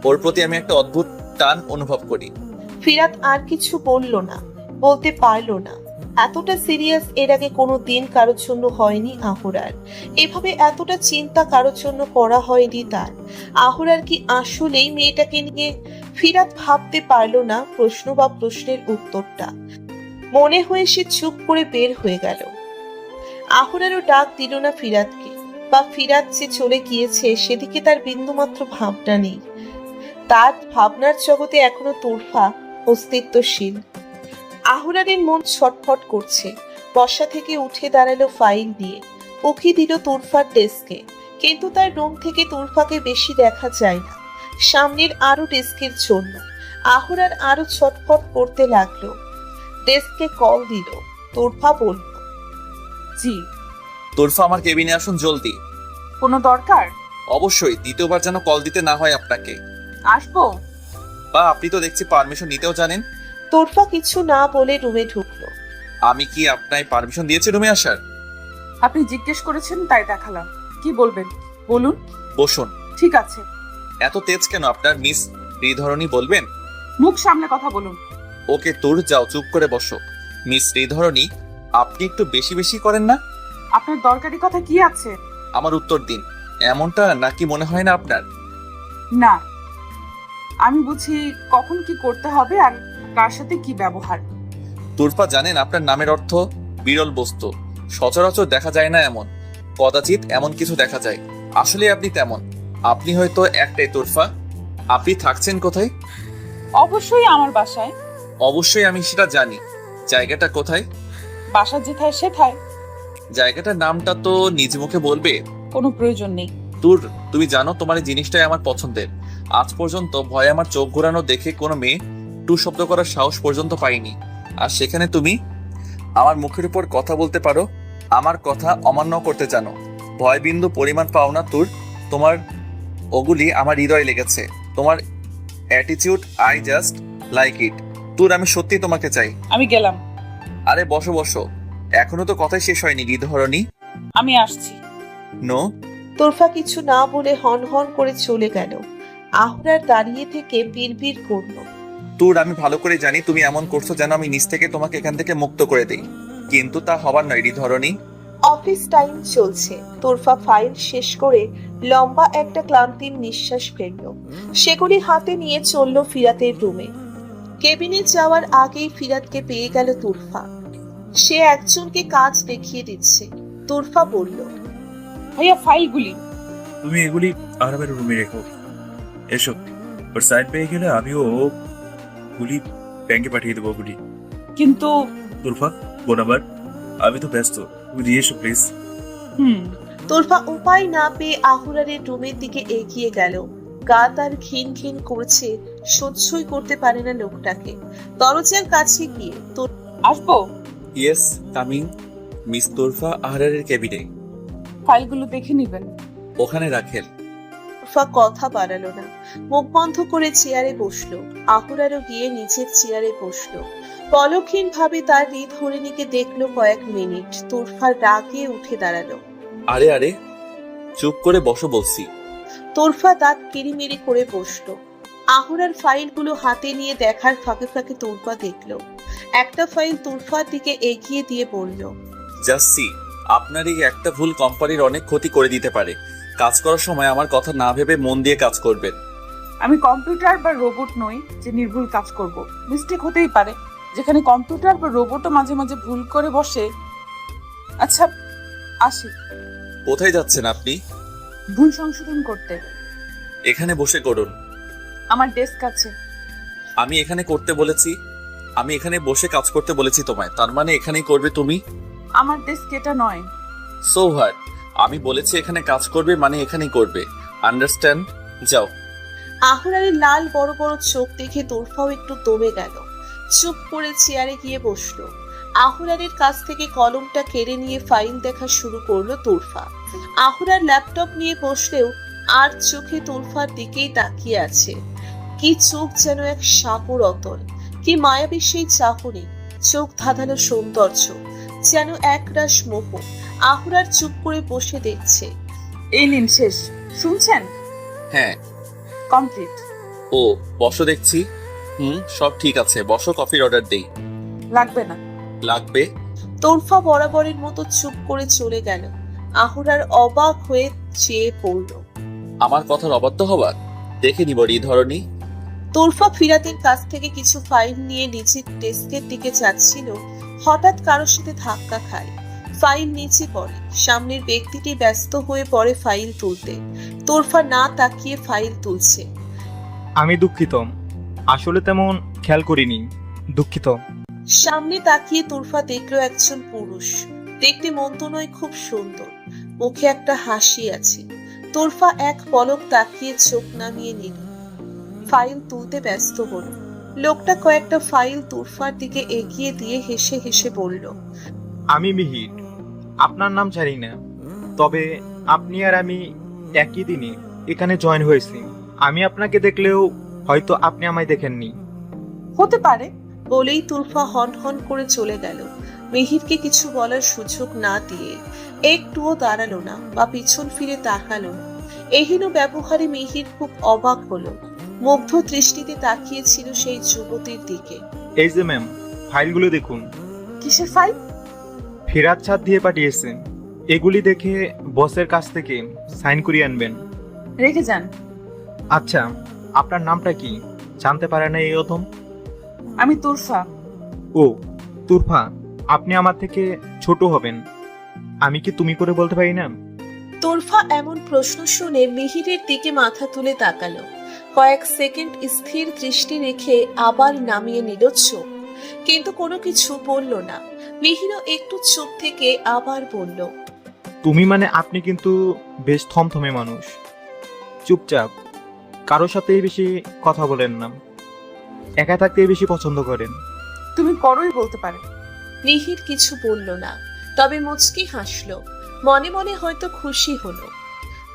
ওর প্রতি আমি একটা অদ্ভুত টান অনুভব করি।
ফিরাত আর কিছু বলল না, বলতে পারলো না। এতটা সিরিয়াস এর আগে কোনো দিন কারোর জন্য হয়নি আহরার। এভাবে এতটা চিন্তা কারোর জন্য করা হয়নি তার। আহরার কি আসলেই মেয়েটাকে নিয়ে? ফিরাত ভাবতে পারলো না প্রশ্ন বা প্রশ্নের উত্তরটা। মনে হয়ে সে চুপ করে বের হয়ে গেল। আহরারও ডাক দিল না ফিরাতকে, বা ফিরাত যে চলে গিয়েছে সেদিকে তার বিন্দুমাত্র ভাবনা নেই। তার ভাবনার জগতে এখনো তোরফা অস্তিত্বশীল। আহরারের মন ছটফট করছে। বসা থেকে উঠে দাঁড়ালো ফাইল নিয়ে, উকি দিল তোরফার ডেস্কে। কিন্তু তার রুম থেকে তোরফাকে বেশি দেখা যায় না, সামনের আরো ডেস্কের জন্য। আহরার আরো ছটফট করতে লাগলো। ডেস্কে কল দিল। তোরফা বলল,
জি।
তোরফা, আমার কেবিনে আসুন জলদি।
কোনো দরকার?
অবশ্যই, দ্বিতীয়বার যেন কল দিতে না হয় আপনাকে।
আসবো?
বা আপনি তো দেখছি পারমিশন নিতেও জানেন।
তোরফা কিছু না বলে রুমে ঢুকলো।
আমি কি আপনার পারমিশন দিয়েছি রুমে আসার?
আপনি জিজ্ঞেস করেছেন তাই দেখালাম। কি বলবেন বলুন।
বসুন।
ঠিক আছে।
এত তেজ কেন আপনার, মিস শ্রীধরণী বলবেন?
মুখ সামলে কথা বলুন।
ওকে তোর, যাও চুপ করে বসো। মিস শ্রীধরণী, আপনি একটু বেশি বেশি করেন না?
আপনার দরকারি কথা কি আছে?
আমার উত্তর দিন। এমনটা নাকি মনে হয় না আপনার?
না, আমি বুঝি কখন কি করতে হবে আর কার সাথে কি ব্যবহার।
তুরফা, জানেন আপনার নামের অর্থ বিরল বস্তু। সচরাচর দেখা যায় না এমন, কদাচিৎ এমন কিছু দেখা যায়। আসলে আপনি তেমন। আপনি হয়তো একটাই তুরফা। আপনি থাকছেন কোথায়?
অবশ্যই আমার বাসায়।
অবশ্যই আমি সেটা জানি। জায়গাটা কোথায়?
বাসা যেথায় সেথায়।
জায়গাটার নামটা তো নিজ মুখে বলবে।
কোনো প্রয়োজন নেই।
তুমি জানো তোমার এই জিনিসটাই আমার পছন্দের। আজ পর্যন্ত ভয়ে আমার চোখ ঘোরানো দেখে কোনো মেয়ে টু শব্দ করার সাহস পর্যন্ত পাইনি। আর সেখানে তুমি আমার মুখের উপর কথা বলতে পারো, আমার কথা অমান্য করতে জানো। ভয় বিন্দু পরিমাণ পাও না তোমার ওগুলি আমার হৃদয়ে লেগেছে। তোমার attitude, I just like it. আমি সত্যি তোমাকে চাই।
আমি গেলাম।
আরে বসো বসো, এখনো তো কথাই শেষ হয়নি গিধরণী।
আমি আসছি।
নো।
তোরফা কিছু না বলে হন হন করে চলে গেল। আহরার দাঁড়িয়ে থেকে বিড়বিড় করলো,
আমি ভালো করে জানি তুমি এমন করছো যেন আমি নিজ থেকে তোমাকে এখান থেকে মুক্ত করে দেই, কিন্তু তা হবার নয় হৃধরণী।
অফিস টাইম চলছে। তোরফা ফাইল শেষ করে লম্বা একটা ক্লান্তির নিঃশ্বাস ফেললো। সেগুলি হাতে নিয়ে চলল ফিরাতের রুমে। কেবিনে যাওয়ার আগেই ফিরাতকে পেয়ে গেল তোরফা। সে একজনকে কাজ দেখিয়ে দিচ্ছে। তোরফা বলল,
ভাইয়া ফাইলগুলি।
তুমি এগুলি আরামের রুমে রেখো। এসো, ওর সাইন পেয়ে গেলে আমিও গুলি ব্যাংকে পাঠিয়ে দেবো গুলি।
কিন্তু
তুরফা বোন আমার, আমি তো ব্যস্ত, তুমি দিয়ে এসো প্লিজ।
হুম।
তোরফা উপায় না পেয়ে আহুরারের রুমের দিকে এগিয়ে গেল। গা তার ঘিন ঘিন করছে, সহ্যই করতে পারে না লোকটাকে। দরজার কাছে গিয়ে
আসবো?
Yes, coming. মিস তোরফা আহরারের কেবিনে।
ফাইলগুলো দেখে নিবেন।
ওখানে রাখেন।
তোরফা কথা বাড়ালো না, মুখ বন্ধ করে চেয়ারে বসলো। আহুরারও গিয়ে নিচের চেয়ারে বসলো। পলকহীন ভাবে তার হরিণীকে দেখলো কয়েক মিনিট। তোরফা রাগে উঠে দাঁড়ালো।
আরে আরে, চুপ করে বসো বলছি।
তোরফা দাঁত কিরিমিরি করে বসলো। আহুরার ফাইলগুলো হাতে নিয়ে দেখার ফাঁকে ফাঁকে তোরফা দেখলো। একটা ফাইল তোরফার দিকে এগিয়ে দিয়ে বলল,
যাচ্ছি। আপনার এই একটা ভুল কোম্পানির অনেক ক্ষতি করে দিতে পারে। কাজ করার সময় আমার কথা না ভেবে মন দিয়ে কাজ করবেন।
আমি কম্পিউটার বা রোবট নই যে নির্ভুল কাজ করব। মিস্টেক হতেই পারে, যেখানে কম্পিউটার বা রোবটও মাঝে মাঝে ভুল করে বসে। আচ্ছা, আসি।
কোথায় যাচ্ছেন আপনি?
ভুল সংশোধন করতে।
এখানে বসে করুন।
আমার ডেস্ক আছে।
আমি এখানে করতে বলেছি? আমি এখানে বসে কাজ করতে বলেছি তোমায়, তার মানে এখানেই করবে তুমি?
আমার ডেস্ক এটা নয়।
So what? আমি বলেছি এখানে কাজ করবে মানে এখানেই করবে। আন্ডারস্ট্যান্ড? যাও।
আহুরারের লাল বড় বড় চোখ দেখে তোরফাও একটু দমে গেল। চুপ করে চেয়ারে গিয়ে বসলো। আহুরারের কাছ থেকে কলমটা কেড়ে নিয়ে ফাইল দেখা শুরু করলো তোরফা। আহুরার ল্যাপটপ নিয়ে বসলেও আর চোখে তোরফার দিকেই তাকিয়ে আছে। কি চোখ, যেন এক সাপুর অতল। কি মায়াবী সেই চাহনি, চোখ ধাঁধানো সৌন্দর্য, যেন একরাশ মোহ। আহুরার চুপ করে বসে দেখছে।
এই নিন, শেষ। শুনছেন?
হ্যাঁ।
কমপ্লিট।
ও, বসো দেখছি। সব ঠিক আছে, বসো, কফির অর্ডার দেই।
লাগবে না।
লাগবে।
তোরফা বরাবরের মতো চুপ করে চলে গেল। আহুরার অবাক হয়ে চেয়ে পড়ল।
আমার কথার অবাধ্য হবার? দেখে নিব ধরনী।
তোরফা ফিরাতের কাছ থেকে কিছু ফাইল নিয়ে নিচের ডেস্কের দিকে যাচ্ছিল, হঠাৎ কারোর সাথে ধাক্কা খায়। ফাইল নিচে পড়ে। সামনের ব্যক্তিটি ব্যস্ত হয়ে পড়ে ফাইল তুলতে। তোরফা না তাকিয়ে ফাইল তুলছে।
আমি দুঃখিত, আসলে তেমন খেয়াল করিনি, দুঃখিত।
সামনে তাকিয়ে তোরফা দেখলো একজন পুরুষ। দেখতে মন্দ নয়, খুব সুন্দর। মুখে একটা হাসি আছে। তোরফা এক পলক তাকিয়ে চোখ নামিয়ে নিল। ফাইল তুলতে ব্যস্ত হলো। লোকটা কয়েকটা ফাইল তোরফার দিকে এগিয়ে দিয়ে হেসে হেসে বলল,
আমি মিহির, আপনার নাম জানি না, তবে আপনি আর আমি একই দিনে এখানে জয়েন হয়েছি। আমি আপনাকে দেখলেও হয়তো আপনি আমায় দেখেননি।
হতে পারে।
বলেই তোরফা হন হন করে চলে গেল। মিহিরকে কিছু বলার সুযোগ না দিয়ে একটুও দাঁড়ালো না বা পিছন ফিরে তাকালো না। এহেন ব্যবহারে মিহির খুব অবাক হলো। মুগ্ধ দৃষ্টিতে তাকিয়েছিল সেই যুবতীর দিকে।
এই যে ম্যাম, ফাইলগুলো দেখুন।
কিসের ফাইল?
ফেরাত ছাদ দিয়ে পাঠিয়েছে। এগুলি দেখে বসের কাছ থেকে সাইন করিয়ে আনবেন।
রেখে যান।
আচ্ছা, আপনার নামটা কি জানতে পারে না এই প্রথম?
আমি তোরফা।
ও, তুরফা, আপনি আমার থেকে ছোট হবেন। আমি কি তুমি করে বলতে পারি না?
তোরফা এমন প্রশ্ন শুনে মিহিরের দিকে মাথা তুলে তাকালো। কয়েক সেকেন্ড স্থির দৃষ্টি রেখে আবার নামিয়ে নিল চোখ, কিন্তু কোনো কিছু বলল না। মিহিরও একটু চুপ থেকে আবার বলল,
তুমি মানে আপনি কিন্তু বেশ থমথমে মানুষ, চুপচাপ, কারোর সাথেই বেশি কথা বলেন না, একা থাকতেই বেশি পছন্দ করেন।
তুমি করোই বলতে পারে।
মিহির কিছু বলল না, তবে মুচকি হাসলো। মনে মনে হয়তো খুশি হলো।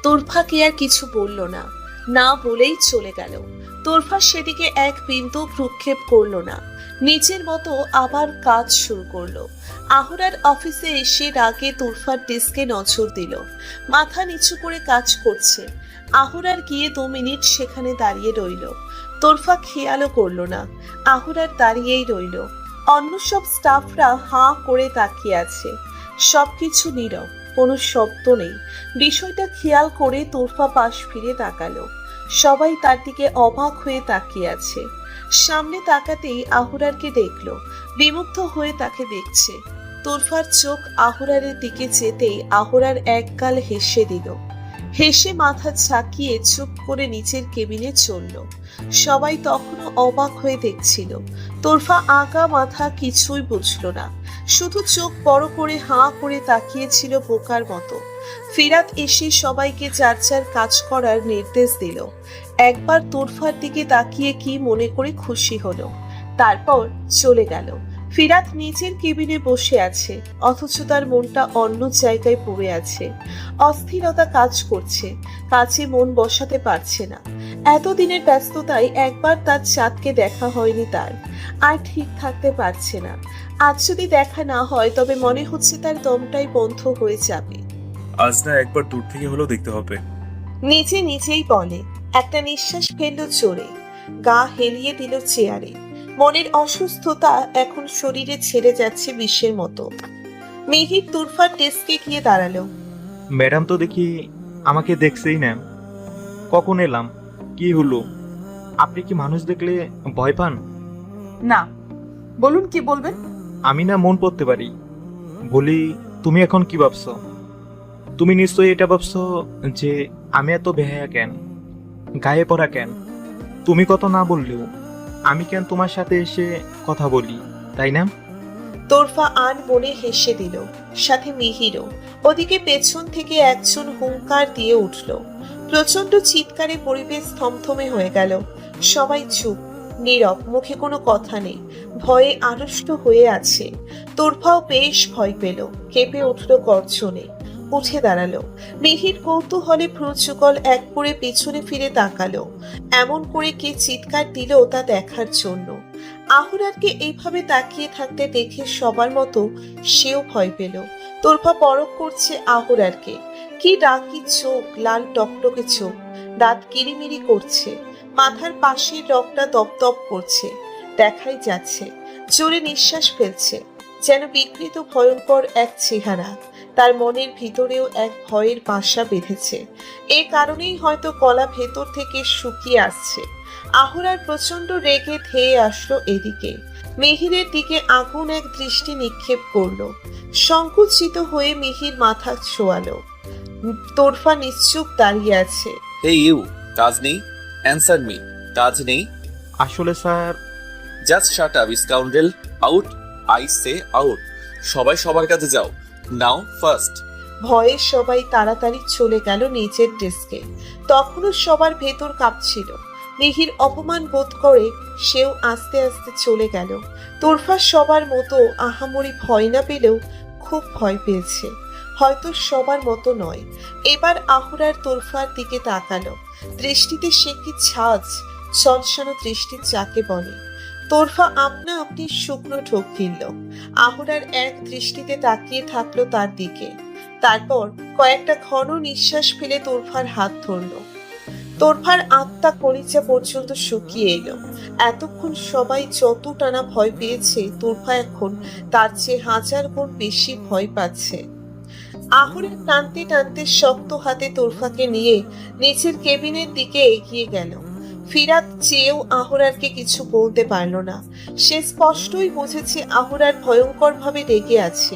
তোরফা কি আর কিছু বলল না, না বলেই চলে গেল। তোরফা সেদিকে এক বিন্দু ভ্রুক্ষেপ করলো না, নিজের মতো আবার কাজ শুরু করলো। আহুরার অফিসে এসে রাগে তোরফার ডেস্কে নজর দিল। মাথা নিচু করে কাজ করছে। আহুরার গিয়ে 2 মিনিট সেখানে দাঁড়িয়ে রইল। তোরফা খেয়ালও করলো না, আহুরার দাঁড়িয়েই রইল। অন্য সব স্টাফরা হাঁ করে তাকিয়ে আছে। সবকিছু নীরব, কোনো শব্দ নেই। বিষয়টা খেয়াল করে তোরফা পাশ ফিরে তাকালো। সবাই তার দিকে অবাক হয়ে তাকিয়ে আছে। সামনে তাকাতেই আহুরারকে দেখলো, বিমুগ্ধ হয়ে তাকে দেখছে। তোরফার চোখ আহুরারের দিকে যেতেই আহুরার একগাল হেসে দিল। হেসে মাথা ঝাঁকিয়ে চুপ করে নিচের কেবিনে চলল। সবাই তখনও অবাক হয়ে দেখছিল। তোরফা আগা মাথা কিছুই বুঝলো না। শুধু চোখ বড় করে হাঁ করে তাকিয়েছিল বোকার মতো। ফিরাত এসে সবাইকে যার যার কাজ করার নির্দেশ দিল। একবার তোরফার দিকে তাকিয়ে কি মনে করে খুশি হলো, তারপর চলে গেল। ফিরাত নিজের কেবিনে বসে আছে, অথচ তার মনটা অন্য জায়গায় পড়ে আছে। অস্থিরতা কাজ করছে, কাজে মন বসাতে পারছে না। এতদিনের ব্যস্ততায় একবার তার চাঁদকে দেখা হয়নি তার, আর ঠিক থাকতে পারছে না। আজ যদি দেখা না হয় তবে মনে হচ্ছে তার দমটাই বন্ধ হয়ে যাবে।
আজ না একবার দূর থেকে হলেও দেখতে হবে।
নিজে নিজেই বলে, একটা নিঃশ্বাস ফেলল জোরে, গা হেলিয়ে দিল চেয়ারে। মনের অসুস্থতা এখন শরীরে ছেড়ে যাচ্ছে বিষের মতো। মিহির তুরফার ডেস্কে গিয়ে দাঁড়ালো।
ম্যাডাম তো দেখি আমাকে দেখছেই না। কখন এলাম, কি হলো? আপনি কি মানুষ দেখলে ভয় পান?
না, বলুন কি বলবেন।
আমি না মন পড়তে পারি। বলি, তুমি এখন কি ভাবছো? তুমি নিশ্চয়ই এটা ভাবছো যে আমি এত বেহায়া কেন, গায়ে পড়া কেন। তুমি কথা না বললেও আমি কেন তোমার সাথে এসে কথা বলি, তাই না?
তোরফা আন মনে হেসে দিল, সাথে মিহিরও। ওদিকে পেছন থেকে একজন হুঙ্কার দিয়ে উঠল। প্রচন্ড চিৎকারে পরিবেশ থমথমে হয়ে গেল। সবাই চুপ, নীরব, মুখে কোনো কথা নেই, ভয়ে আড়ষ্ট হয়ে আছে। তোরফাও বেশ ভয় পেল, কেঁপে উঠল গর্জনে। উঠে দাঁড়ালো। মিহির কৌতূহলে ভ্রুযুগল এক করে পেছনে ফিরে তাকালো। এমন করে কে চিৎকার দিল তা দেখার জন্য। আহুরারকে এইভাবে তাকিয়ে থাকতে দেখে সবার মতো সেও ভয় পেল। তোরফা পরখ করছে আহুরারকে। কি ডাকি চোখ, লাল টকটকে চোখ, দাঁত কিরিমিরি করছে, মাথার পাশের রগটা দপদপ করছে, দেখাই যাচ্ছে। জোরে নিঃশ্বাস ফেলছে, যেন বিকৃত ভয়ঙ্কর এক চেহারা। তার মনের ভিতরেও এক ভয়ের বাসা বেঁধেছে। এ কারণেই হয়তো গলা ভেতর থেকে শুকিয়ে আসছে। আহুরার প্রচন্ড রেগে ধেয়ে আসলো এদিকে। মিহিরের দিকে আগুন এক দৃষ্টি নিক্ষেপ করলো। সংকুচিত হয়ে মিহির মাথা ছোয়ালো। তোরফা নিশ্চুপ দাঁড়িয়ে আছে।
হে ইউ, কাজ নেই? অ্যান্সার মি, কাজ নেই?
আসলে sir,
just shut up scoundrel, out, I say out. সবাই সবার কাছে যাও নাও ফার্স্ট।
ভয়ে সবাই তাড়াতাড়ি চলে গেল নিজের ডেস্কে। তখনও সবার ভেতর কাঁপছিল। মিহির অপমান বোধ করে সেও আস্তে আস্তে চলে গেল। তোরফা সবার মতো আহামরি ভয় না পেলেও খুব ভয় পেয়েছে, হয়তো সবার মতো নয়। এবার আহুরার তোরফার দিকে তাকালো। দৃষ্টিতে সে কি ছাজ, ঝলসানো দৃষ্টি যাকে বলে। তোরফা আপনা আপনি শুকনো ঢোক গিলল। আহুরার এক দৃষ্টিতে তাকিয়ে থাকলো তার দিকে। তারপর কয়েকটা ঘন নিঃশ্বাস ফেলে তোরফার হাত ধরল। তোরফার আত্মা কলিজা পর্যন্ত শুকিয়ে এলো। এতক্ষণ সবাই যত টানা ভয় পেয়েছে, তোরফা এখন তার চেয়ে 1000 গুণ বেশি ভয় পাচ্ছে। আহুরের টানতে টানতে শক্ত হাতে তোরফাকে নিয়ে নিচের কেবিনের দিকে এগিয়ে গেল। ফিরাত চেয়েও আহুরারকে কিছু বলতে পারল না। সে স্পষ্টই বুঝেছে আহুরার ভয়ঙ্কর ভাবে রেগে আছে।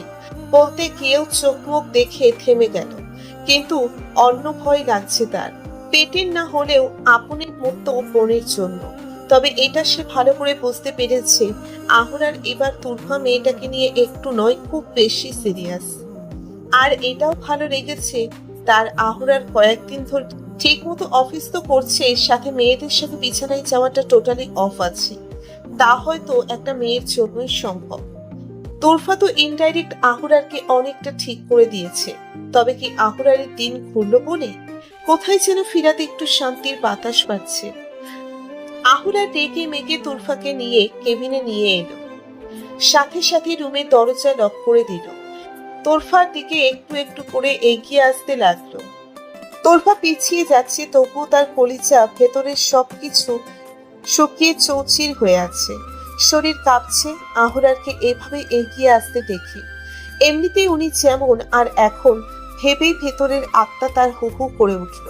বলতে গিয়েও চোখ মুখ দেখে থেমে গেল। কিন্তু অন্য ভয় লাগছে তার, পেটের না হলেও আপনের মতো বোনের জন্য। তবে এটা সে ভালো করে বুঝতে পেরেছে, আহুরার এবার তুরফা মেয়েটাকে নিয়ে একটু নয়, খুব বেশি সিরিয়াস। আর এটাও ভালো লেগেছে তার, আহুরার কয়েকদিন ধরে ঠিক মতো অফিস তো করছে, সাথে মেয়েদের সাথে বিছানায় যাওয়াটা টোটালি অফ আছে। তা হয়তো একটা মেয়ের জন্যই সম্ভব। তোরফা তো ইনডাইরেক্ট আহুরারকে অনেকটা ঠিক করে দিয়েছে। তবে কি আহুরারের দিন ঘুরলো বলে? কোথায় যেন ফিরাত একটু শান্তির বাতাস পাচ্ছে। আহুরার রেগে মেগে তোরফাকে নিয়ে কেবিনে নিয়ে এলো। সাথে সাথে রুমের দরজা লক করে দিল। তোরফার দিকে একটু একটু করে এগিয়ে আসতে লাগলো। তোরফা পিছিয়ে যাচ্ছে, তবুও তার কলিজা ভেতরের সবকিছু শুকিয়ে চৌচির হয়ে আছে। শরীর কাঁপছে আহুরারকে এভাবে এগিয়ে আসতে দেখে। এমনিতেই উনি যেমন, আর এখন ভেবেই ভেতরের আত্মা তার হু হু করে উঠল।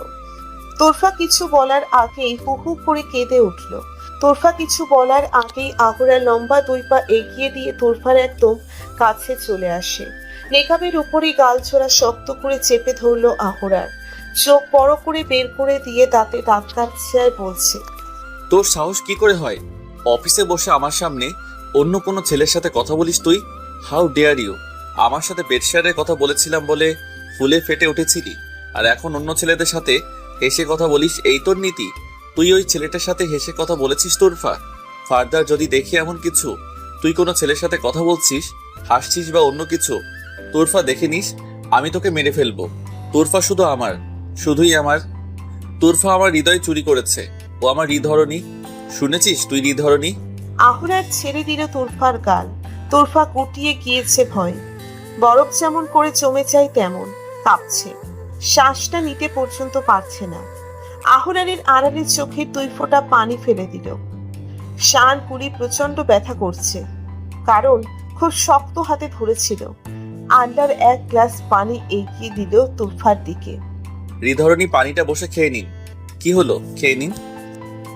তোরফা কিছু বলার আগেই হু হু করে কেঁদে উঠল। তোরফা কিছু বলার আগেই আহুরা লম্বা 2 পা এগিয়ে দিয়ে তোরফার একদম কাছে চলে আসে। নেকাবের উপরই গালছোড়া শক্ত করে চেপে ধরলো আহুরার। চোখ বড় করে বের করে দিয়ে দাঁতে দাঁত কাটছে আর বলছে,
তোর সাহস কি করে হয় অফিসে বসে আমার সামনে অন্য কোনো ছেলের সাথে কথা বলিস তুই? How dare you! আমার সাথে বেডশেয়ারের কথা বলেছিলাম বলে ফুলে ফেটে উঠেছিলি, আর এখন অন্য ছেলেদের সাথে হেসে কথা বলিস, এই তোর নীতি? তুই ওই ছেলেটার সাথে হেসে কথা বলেছিস তোরফা? ফার্দার যদি দেখি এমন কিছু, তুই কোনো ছেলের সাথে কথা বলছিস, হাসছিস বা অন্য কিছু, তোরফা দেখে নিস আমি তোকে মেরে ফেলবো। তোরফা শুধু আমার, শুধুই আমার। তোরফা আমার হৃদয় চুরি করেছে, ও আমার হৃদহরণী। শুনেছিস তুই হৃদহরণী?
আহুরার ছেড়ে দিল তোরফার গাল। তোরফা গুটিয়ে গিয়েছে ভয়। বরফ যেমন করে জমে যায় তেমন কাঁপছে, শ্বাসটা নিতে পর্যন্ত পারছে না। আহুরারের আড়ালে চোখের 2 ফোঁটা পানি ফেলে দিল। শান কুলি প্রচন্ড ব্যথা করছে, কারণ খুব শক্ত হাতে ধরেছিল। আন্ডার 1 গ্লাস পানি এগিয়ে দিল তোরফার দিকে।
হৃদহরণী, পানিটা বসে খেয়ে নিন। কি হলো, খেয়ে নিন।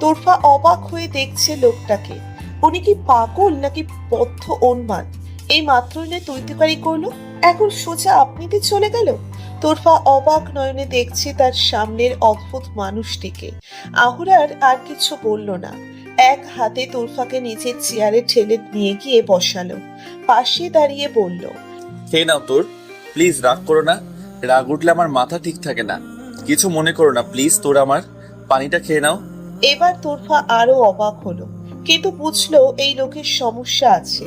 তোরফা অবাক হয়ে দেখছে লোকটাকে। উনি কি পাগল নাকি বদ্ধ উন্মাদ? এই মাত্রই না তৈতিকারি করলো, এখন সোজা আপনিতে চলে গেল। তোরফা অবাক নয়নে দেখছে তার সামনের অদ্ভুত মানুষটিকে। আহুরার আর কিছু বলল না, এক হাতে তোরফাকে নিচের চেয়ারে ঠেলে নিয়ে গিয়ে বসালো। পাশে দাঁড়িয়ে বলল,
খেয়ে নাও তোর, প্লিজ রাগ করো না। রাগ উঠলে আমার মাথা ঠিক থাকে না। কিছু মনে করো না প্লিজ, তোর আমার পানিটা খেয়ে নাও।
এবার তোরফা আরো অবাক হলো, কিন্তু বুঝলো এই লোকের সমস্যা আছে।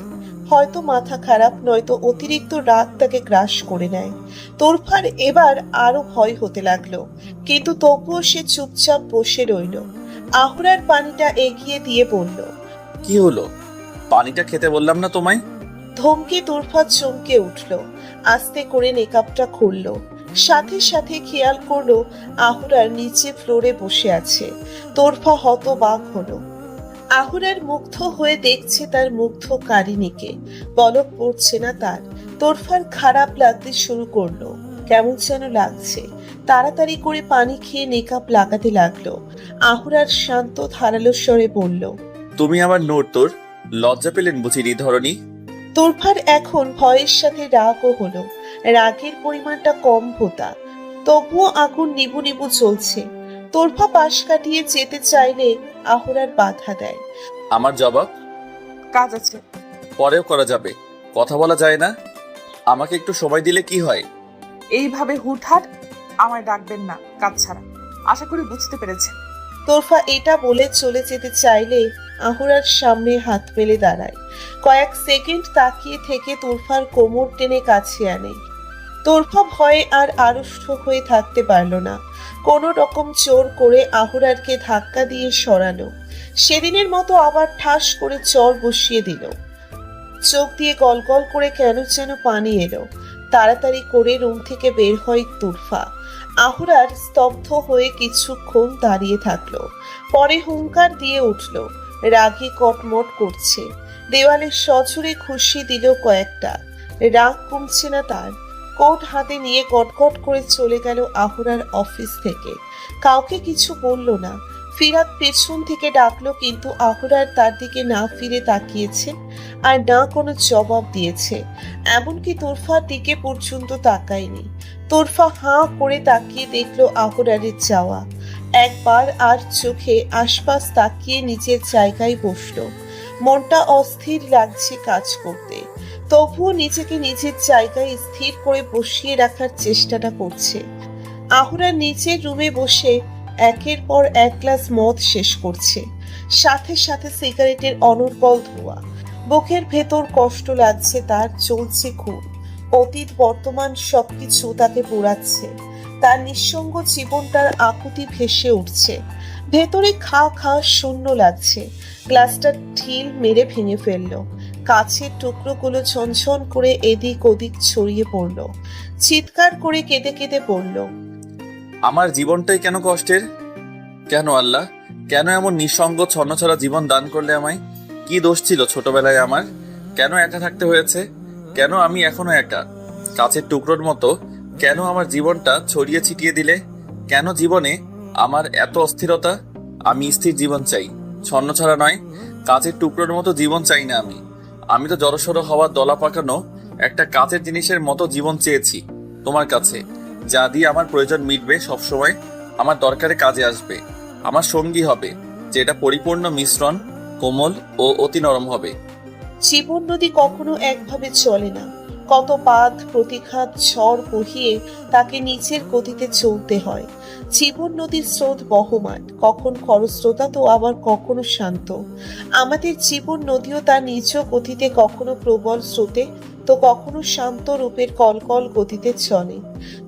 হয়তো মাথা খারাপ, নয়তো অতিরিক্ত রাগ তাকে গ্রাস করে নেয়। তোরফার এবার আরো ভয় হতে লাগলো, কিন্তু তবুও সে চুপচাপ বসে রইল। আহুরার পানিটা এগিয়ে দিয়ে বলল,
কি হলো? পানিটা খেতে বললাম না তোমায়?
ধমকে তোরফা চমকে উঠল, আস্তে করে মেকআপটা খুললো। সাথে সাথে খেয়াল করলো আহুরার নিচে ফ্লোরে বসে আছে। তোরফা হতবাক হলো। আহুরার মুগ্ধ হয়ে দেখছে তার মুগ্ধ কারিনীকে, পলক পড়ছে না তার। তোরফার খারাপ লাগতে শুরু করলো, কেমন যেন লাগছে। তাড়াতাড়ি করে পানি খেয়ে মেকআপ লাগাতে লাগলো। আহুরার শান্ত ধারালো স্বরে বলল,
তুমি আমার নোট, তোর লজ্জা পেলেন বুঝি হৃদহরণী?
তোরফার এখন ভয়ের সাথে রাগও হলো। রাগের পরিমাণটা কম হোতা, তবুও আগুন নিবু নিবু চলছে। তোরফা পাশ কাটিয়ে যেতে চাইলে আহুরার বাধা দেয়।
আমার জবাব
কাজ আছে।
পরেও করা যাবে, কথা বলা যায় না? আমাকে একটু সময় দিলে কি হয়?
এইভাবে হুটহাট আমায় ডাকবেন না কাজ ছাড়া। আশা করি বুঝতে পেরেছেন।
তোরফা এটা বলে চলে যেতে চাইলে আহুরার সামনে হাত মেলে দাঁড়ায়। কয়েক সেকেন্ড তাকিয়ে থেকে তোরফার কোমর টেনে কাছে আনে। তোরফা ভয়ে আর আড়ষ্ট হয়ে থাকতে পারল না। কোনো রকম জোর করে আহুরারকে ধাক্কা দিয়ে সরালো। সেদিনের মতো আবার ঠাস করে চর বসিয়ে দিল। চোখ দিয়ে গলগল করে কেন যেন পানি এলো। তাড়াতাড়ি করে রুম থেকে বের হয় তোরফা। আহুরার স্তব্ধ হয়ে কিছুক্ষণ দাঁড়িয়ে থাকলো, পরে হুঙ্কার দিয়ে উঠলো। রাগে কটমট করছে, দেওয়ালে সজোরে খুশি দিল কয়েকটা। রাগ কমছে না তার। কোট হাতে নিয়ে গটগট করে চলে গেল আহুরার অফিস থেকে। কাউকে কিছু বলল না। ফিরাত পেছন থেকে ডাকলো, কিন্তু আহুরার তার দিকে না ফিরে তাকিয়েছে আর না কোনো জবাব দিয়েছে। এমনকি তোরফার দিকে পর্যন্ত তাকায়নি। তোরফা হাঁ করে তাকিয়ে দেখলো আহুরারের যাওয়া। একবার আর চোখে আশপাশ তাকিয়ে নিজের জায়গায় বসলো। মনটা অস্থির লাগছে কাজ করতে, তবুও নিজেকে নিজের জায়গায় স্থির করে বসিয়ে রাখার চেষ্টাটা করছে। আহুরা নিচের রুমে বসে একের পর এক গ্লাস মদ শেষ করছে, সাথে সাথে সিগারেটের অনর্গল ধোঁয়া। বুকের ভেতর কষ্ট লাগছে তার, চলছে খুব। অতীত বর্তমান সবকিছু তাকে পোড়াচ্ছে। তার নিঃসঙ্গ জীবনটার আকুতি ভেসে উঠছে। ভেতরে খা খা শূন্য লাগছে। গ্লাসটা ঢিল মেরে ভেঙে ফেললো। কাছের টুকরোগুলো ঝনঝন করে এদিক ওদিক ছড়িয়ে পড়লো। চিৎকার করে কেঁদে কেঁদে পড়ল,
আমার জীবনটাই কেন কষ্টের? কেন আল্লাহ, কেন এমন নিঃসঙ্গ ছন্নছাড়া জীবন দান করলে আমায়? কি দোষ ছিল ছোটবেলায় আমার? কেন একা থাকতে হয়েছে? কেন আমি এখনো একা, কাছের টুকরোর মতো? কেন আমার জীবনটা ছড়িয়ে ছিটিয়ে দিলে? কেন জীবনে আমার এত অস্থিরতা? আমি স্থির জীবন চাই, ছন্নছাড়া নয়। কাছের টুকরোর মতো জীবন চাই না আমি। আমি তো জড়সড় হওয়ার দলা পাকানো একটা কাচের জিনিসের মতো জীবন চেয়েছি তোমার কাছে, যা দিয়ে আমার প্রয়োজন মিটবে, সবসময় আমার দরকারে কাজে আসবে, আমার সঙ্গী হবে, যেটা পরিপূর্ণ মিশ্রণ, কোমল ও অতি নরম হবে।
জীবন নদী কখনো একভাবে চলে না, কত বাঁধ প্রতিঘাত ঝড় বহিয়ে তাকে নিচের গতিতে চলতে হয়। জীবন নদীর স্রোত বহমান, কখন খরস্রোতা তো আবার কখনো শান্ত। আমাদের জীবন নদীও তার নিজ গতিতে কখনো প্রবল স্রোতে তো কখনো শান্ত রূপের কলকল গতিতে চলে।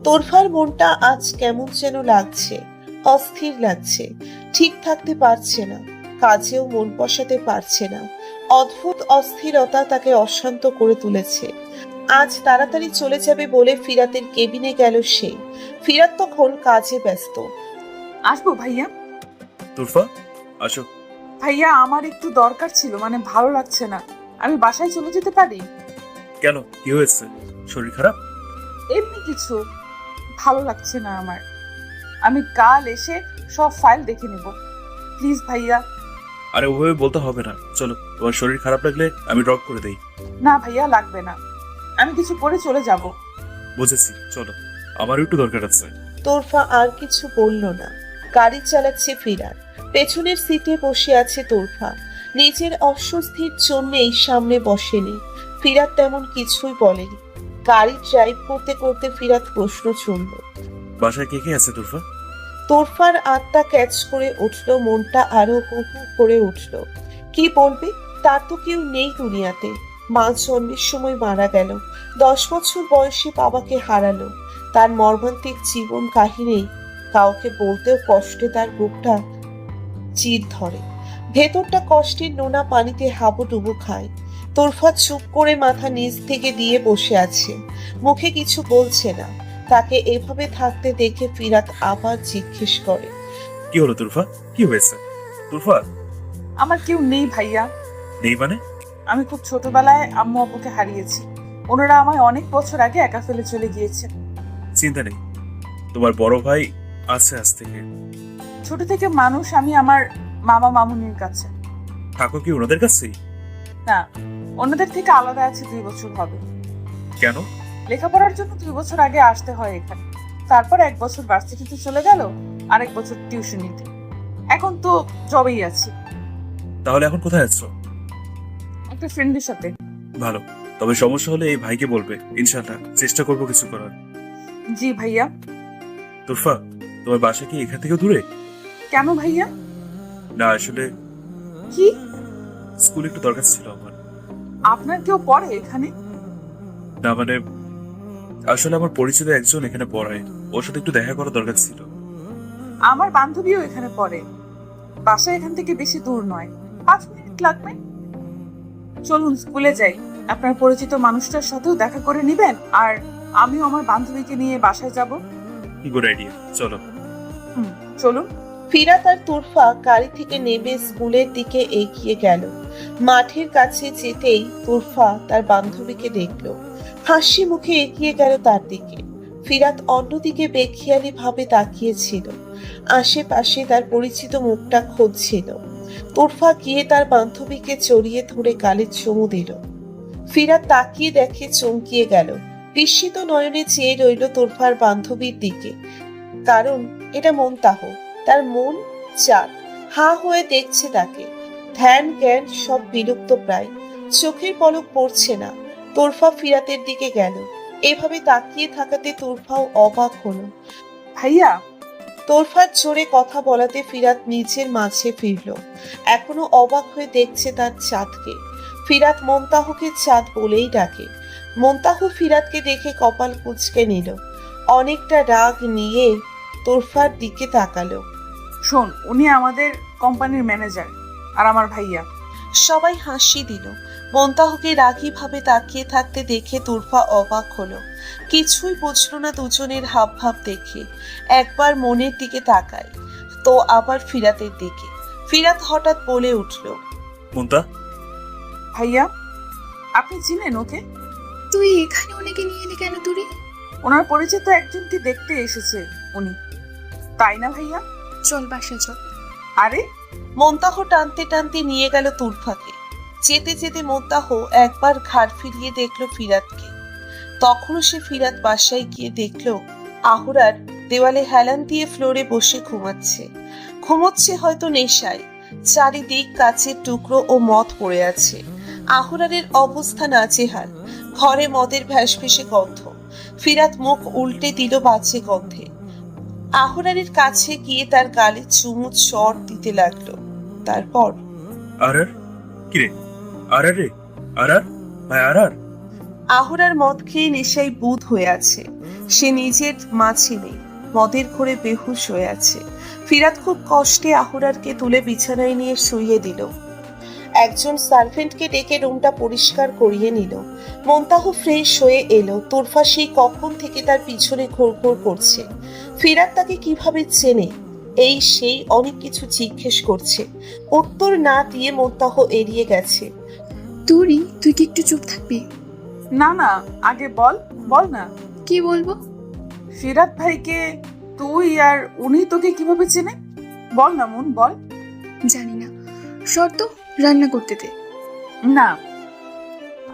তোরফার মনটা আজ কেমন যেন লাগছে, অস্থির লাগছে, ঠিক থাকতে পারছে না, কাজেও মন বসাতে পারছে না। অদ্ভুত অস্থিরতা তাকে অশান্ত করে তুলেছে। আজ তাড়াতাড়ি চলে যাবে বলে ফিরাতের কেবিনে গেল সে। ফিরাত তখন কাজে ব্যস্ত।
আসবো ভাইয়া?
তুরফা, আসো।
ভাইয়া আমার একটু দরকার ছিল, মানে ভালো লাগছে না, আমি বাসায় চলে যেতে পারি?
কেন, কি হয়েছে? শরীর খারাপ?
এমনি কিছু, ভালো লাগছে না আমার। আমি কাল এসে সব ফাইল দেখে নেব, প্লিজ ভাইয়া।
আরে ওভাবে বলতে হবে না, চলো। তোমার শরীর খারাপ লাগলে আমি ড্রপ করে দেই।
না ভাইয়া, লাগবে না, আমি কিছু করে চলে যাব।
বুঝেছি, চলো, আমারও একটু দরকার আছে।
তোরফা আর কিছু বলল না। গাড়ি চালাচ্ছে ফিরাত, পেছনের সিটে বসে আছে তোরফা। নিজের অস্বস্তির জন্যেই সামনে বসেনি। ফিরাত তেমন কিছুই বলেনি। গাড়ি ড্রাইভ করতে করতে ফিরাত প্রশ্ন ছুড়ল।
বাসায় কে কে আছে তুরফা?
তোরফার আত্মা ক্যাচ করে উঠল, মনটা আরো হু হু করে উঠল। কি বলবে, তার তো কেউ নেই দুনিয়াতে। মা জন্মের সময় মারা গেল, 10 বছর বয়সে বাবাকে হারালো। তার মর্মান্তিক জীবন কাহিনী কাউকে বলতেও কষ্টে তার বুকটা চির ধরে, ভেতরটা কষ্টের নোনা পানিতে হাবুডুবু খায়। তোরফা চুপ করে মাথা নিচ থেকে দিয়ে বসে আছে, মুখে কিছু বলছে না। তাকে এভাবে থাকতে দেখে ফিরাত আবার জিজ্ঞেস করে,
কি হলো তুরফা, কি হয়েছে? তুরফা,
আমার কেউ নেই ভাইয়া।
নেই মানে?
আমি খুব ছোটবেলায় আম্মু আব্বুকে হারিয়েছি। ওনারা আমায় অনেক বছর আগে একা ফেলে চলে গিয়েছে।
চিন্তা নেই, তোমার বড় ভাই আছে আজ থেকে।
ছোট থেকে মানুষ আমি আমার মামা মামুনির কাছে।
থাকো কি ওনাদের কাছেই?
না, অন্যদের থেকে আলাদা আছে, 2 বছর হবে।
কেন?
লেখাপড়ার জন্য 2 বছর আগে আসতে হয় এখানে। তারপর 1 বছর ভার্সিটিতে চলে গেল, আর 1 বছর টিউশনিতে। এখন তো জবেই আছি।
তাহলে এখন কোথায় আছো?
একটা ফ্রেন্ডের সাথে।
ভালো, তবে সমস্যা হলে এই ভাইকে বলবে, ইনশাল্লাহ চেষ্টা করবো কিছু করার।
জি ভাইয়া।
তুরফা, তোমার বাসা কি এখান থেকে দূরে?
কেন ভাইয়া?
না আসলে
কি?
স্কুলে একটু দরকার ছিল আমার।
আপনার কেউ পড়ে এখানে?
না মানে আসলে আমার পরিচিত একজন এখানে পড়ায়, ওর সাথে একটু দেখা করা দরকার ছিল।
আমার বান্ধবীও এখানে পড়ে। বাসা এখান থেকে বেশি দূর নয়, 5 মিনিট লাগবে। চলুন স্কুলে যাই, আপনার পরিচিত মানুষটার সাথেও দেখা করে নিবেন, আর আমিও আমার বান্ধবীকে নিয়ে বাসায় যাব।
গুড আইডিয়া, চলো।
চলুন।
ফিরাত আর তোরফা গাড়ি থেকে নেমে স্কুলের দিকে এগিয়ে গেল। মাঠের কাছে যেতেই তোরফা তার বান্ধবীকে দেখল, হাসি মুখে এগিয়ে গেল তার দিকে। ফিরাত অন্যদিকে বেখেয়ালি ভাবে তাকিয়েছিল, আশেপাশে তার পরিচিত মুখটা খুঁজছিল। তোরফা গিয়ে তার বান্ধবীকে জড়িয়ে ধরে গালে চুমু দিল। ফিরাত তাকিয়ে দেখে চমকিয়ে গেল, বিস্মিত নয়নে চেয়ে রইল তোরফার বান্ধবীর দিকে। কারণ এটা মুনতাহ, তার মন চাঁদ হা হয়ে দেখছে তাকে। ধ্যান জ্ঞান সব বিলুপ্ত প্রায়, চোখের পলক পড়ছে না। তোরফা ফিরাতের দিকে গেল, এভাবে তাকিয়ে থাকাতে তোরফাও অবাক হলো।
ভাইয়া।
তোরফার জোরে কথা বলাতে ফিরাত নিজের মাঝে ফিরল, এখনো অবাক হয়ে দেখছে তার চাঁদকে। ফিরাত মুনতাহকে চাঁদ বলেই ডাকে। মুনতাহ ফিরাতকে দেখে কপাল কুঁচকে নিল, অনেকটা রাগ নিয়ে তোরফার দিকে তাকালো।
শোন, উনি আমাদের কোম্পানির ম্যানেজার আর আমার ভাইয়া।
সবাই হাসি দিল। মুনতাহকে রাগী ভাবে তাকিয়ে থাকতে দেখে তোরফা অবাক হলো, কিছুই বুঝলো না দুজনের হাবভাব দেখে। একবার মনের দিকে তাকায়, তো আবার ফিরাতের দিকে। ফিরাত হঠাৎ বলে উঠল,
মুনতা।
ভাইয়া, আপনি চিনেন ওকে?
তুই এখানে ওনাকে নিয়ে এলি কেন তুরি?
ওনার পরিচিত একজনকে দেখতে এসেছে উনি, তাই না ভাইয়া?
চল বাসা চল।
আরে,
মুনতাহ টানতে টানতে নিয়ে গেল তুরফাকে। যেতে যেতে মুনতাহ একবার ঘাড় ফিরিয়ে দেখলো ফিরাতকে। তখনও সে ফিরাত বাসায় গিয়ে দেখলো আহুরার দেওয়ালে হেলান দিয়ে ফ্লোরে বসে ঘুমোচ্ছে হয়তো নেশায়। চারিদিক কাচের টুকরো ও মদ পড়ে আছে। আহুরারের অবস্থা নাজেহাল। ঘরে মদের ভ্যাসভেসে গন্ধ। ফিরাত মুখ উল্টে দিল বাজে গন্ধে। আহুরারের কাছে গিয়ে তার গালে চুমু চড় দিতে লাগলো। তারপর
আর কিরে, আর রে, আর ভাই, আর
আহুরার মদ খেয়ে নেশায় বুঁদ হয়ে আছে। সে নিজের মাঝে নেই, মদের ঘরে বেহুশ হয়ে আছে। ফিরাত খুব কষ্টে আহুরারকে তুলে বিছানায় নিয়ে শুইয়ে দিল। একজন সার্ভেন্টকে ডেকে রুমটা পরিষ্কার করিয়ে নিল। মন্তাহ ফ্রেশ হয়ে এলো। তোরফা সেই কখন থেকে তার পিছনে ঘোর করছে। ফিরাত তাকে কিভাবে চেনে, এই সেই অনেক কিছু জিজ্ঞেস করছে। উত্তর না দিয়ে মন্তাহ এড়িয়ে গেছে।
তুই কি একটু চুপ থাকবি?
না না, আগে বল বল না।
কি বলবো?
ফিরাত ভাইকে তুই আর উনি তোকে কিভাবে চেনে? বল না মন, বল।
জানি না, শর্ত রান্না করতে দে।
না,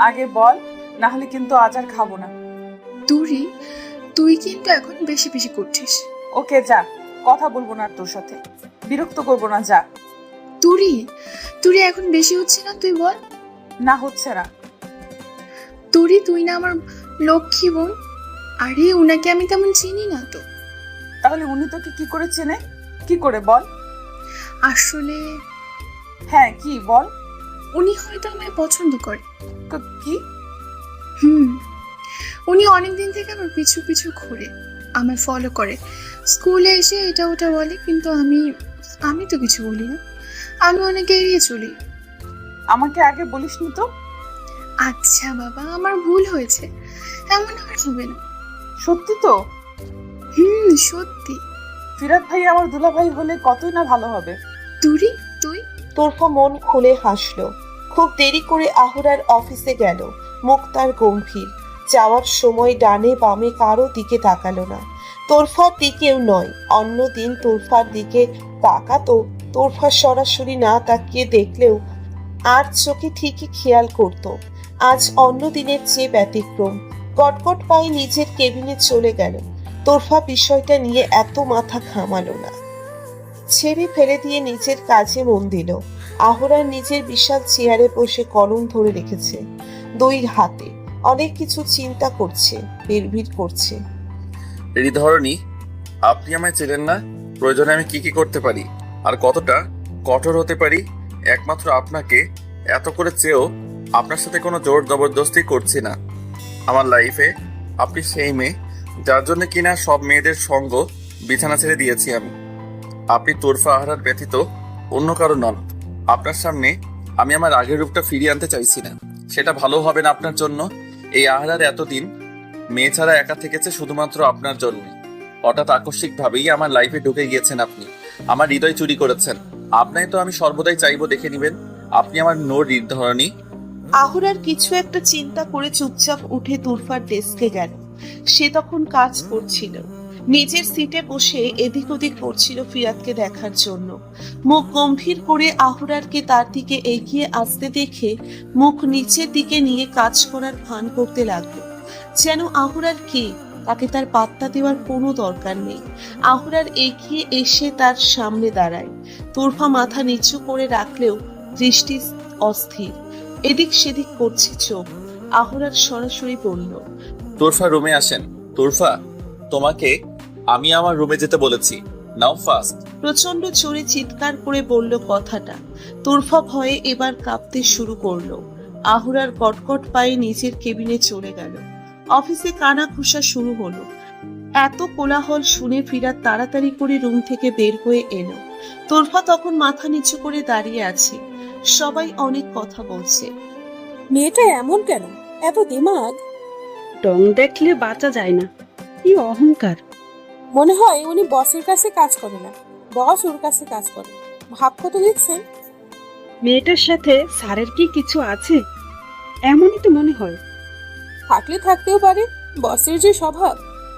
আগে বল, না হলে কিন্তু আজ আর খাবো না।
তুই কিন্তু এখন বেশি বেশি করছিস।
ওকে যা, কথা বলবো না আর তোর সাথে, বিরক্ত করবো না, যা।
তুই এখন বেশি হচ্ছে না? তুই বল।
না হচ্ছে না।
তুই না আমার লক্ষ্মী বোন। আরে উনাকে আমি তেমন চিনি না তো।
তাহলে উনি তোকে কি করে চেনে? কি করে বল।
আসলে
হ্যাঁ, কি বল।
উনি হয়তো আমায় পছন্দ করে।
কি?
উনি অনেকদিন থেকে আমার পিছু পিছু ঘুরে, আমায় ফলো করে। স্কুলে এসে এটা ওটা বলে, কিন্তু আমি তো কিছু বলি না। আমি অনেক এড়িয়ে চলি।
আমাকে আগে বলিসনি তো।
আচ্ছা বাবা, আমার ভুল হয়েছে, এমন আর হবে না।
সত্যি তো?
সত্যি।
ফিরাত ভাই আমার দুলাভাই হলে কতই না ভালো হবে।
তুই
তোরফা মন খুলে হাসলো। খুব দেরি করে আহুরার অফিসে গেল। মুখ তার গম্ভীর। যাওয়ার সময় ডানে বামে কারো দিকে তাকালো না। তোরফার দিকেও নয়। অন্যদিন তোরফার দিকে তাকাতো, তোরফা সরাসরি না তাকিয়ে দেখলেও আর চোখে ঠিকই খেয়াল করত। আজ অন্য দিনের চেয়ে ব্যতিক্রম। কটকট পায়ে নিজের কেবিনে চলে গেল। তোরফা বিষয়টা নিয়ে এত মাথা ঘামালো না, ছেড়ে ফেলে দিয়ে নিজের কাজে মন দিল। আহরার নিজের বিশাল চেয়ারে বসে কলম ধরে রেখেছে দুই হাতে। অনেক কিছু চিন্তা করছে, বিড়বিড় করছে।
হৃদহরণী, আপনি আমায় চেনেন না। প্রয়োজনে আমি কি কি করতে পারি আর কতটা কঠোর হতে পারি একমাত্র আপনাকে এত করে চেয়েও আপনার সাথে কোনো জোর জবরদস্তি করছি না। আমার লাইফে আপনি সেই মেয়ে যার জন্য কিনা সব মেয়েদের সঙ্গ বিছানা ছেড়ে দিয়েছি আমি। আপনি তোরফা আহরার ব্যতীত অন্য কারো নন। আপনার সামনে আমি আমার আগের রূপটা ফিরিয়ে আনতে চাইছি না, সেটা ভালো হবে না আপনার জন্য। এই আহরার এতদিন মেয়ে ছাড়া একা থেকেছে শুধুমাত্র আপনার জন্য। হঠাৎ আকস্মিক ভাবেই আমার লাইফে ঢুকে গিয়েছেন আপনি, আমার হৃদয় চুরি করেছেন। আপনাই তো আমি সর্বদাই চাইবো দেখে নিবেন। আপনি আমার নোর হৃদহরণী।
আহুরার কিছু একটা চিন্তা করে চুপচাপ উঠে তুরফার ডেস্কে গেল। সে তখন কাজ করছিল। নিজের সিটে বসে এদিক ওদিক করছিল ফিরাতকে দেখার জন্য। মুখ গম্ভীর করে আহুরারকে তার দিকে এগিয়ে আসতে দেখে মুখ নিচের দিকে নিয়ে কাজ করার ভান করতে লাগলো, যেন আহুরার কে, তাকে তার পাত্তা দেওয়ার কোনো দরকার নেই। আহুরার এগিয়ে এসে তার সামনে দাঁড়ায়। তুরফা মাথা নিচু করে রাখলেও দৃষ্টি অস্থির, এদিক সেদিক করছে চোখ। আহুরার সরাসরি বলল,
তোরফা রুমে আসেন। তোরফা, তোমাকে আমি আমার রুমে যেতে বলেছি, নাও ফাস্ট।
প্রচন্ড জোরে চিৎকার করে বলল কথাটা। তুরফা ভয়ে এবার কাঁপতে শুরু করলো। আহুরার কটকট পায়ে নিজের কেবিনে চলে গেল। অফিসে কানা ঘুষা শুরু হলো। এত কোলাহল শুনে ফিরাত তাড়াতাড়ি করে রুম থেকে বের হয়ে এলো। তুরফা তখন মাথা নিচু করে দাঁড়িয়ে আছে। সবাই অনেক কথা বলছে।
মেয়েটা এমন কেন, এত দিমাগ?
টং দেখলে বাঁচা যায় না, কি অহংকার।
মনে হয় উনি বসের কাছে কাজ করে না, বস ওর কাছে কাজ করে। ভাব কত লিখছেন।
মেয়েটার সাথে স্যারের কি কিছু আছে? এমনই তো মনে হয়।
থাকলে থাকতেও পারে, বসের যে স্বভাব।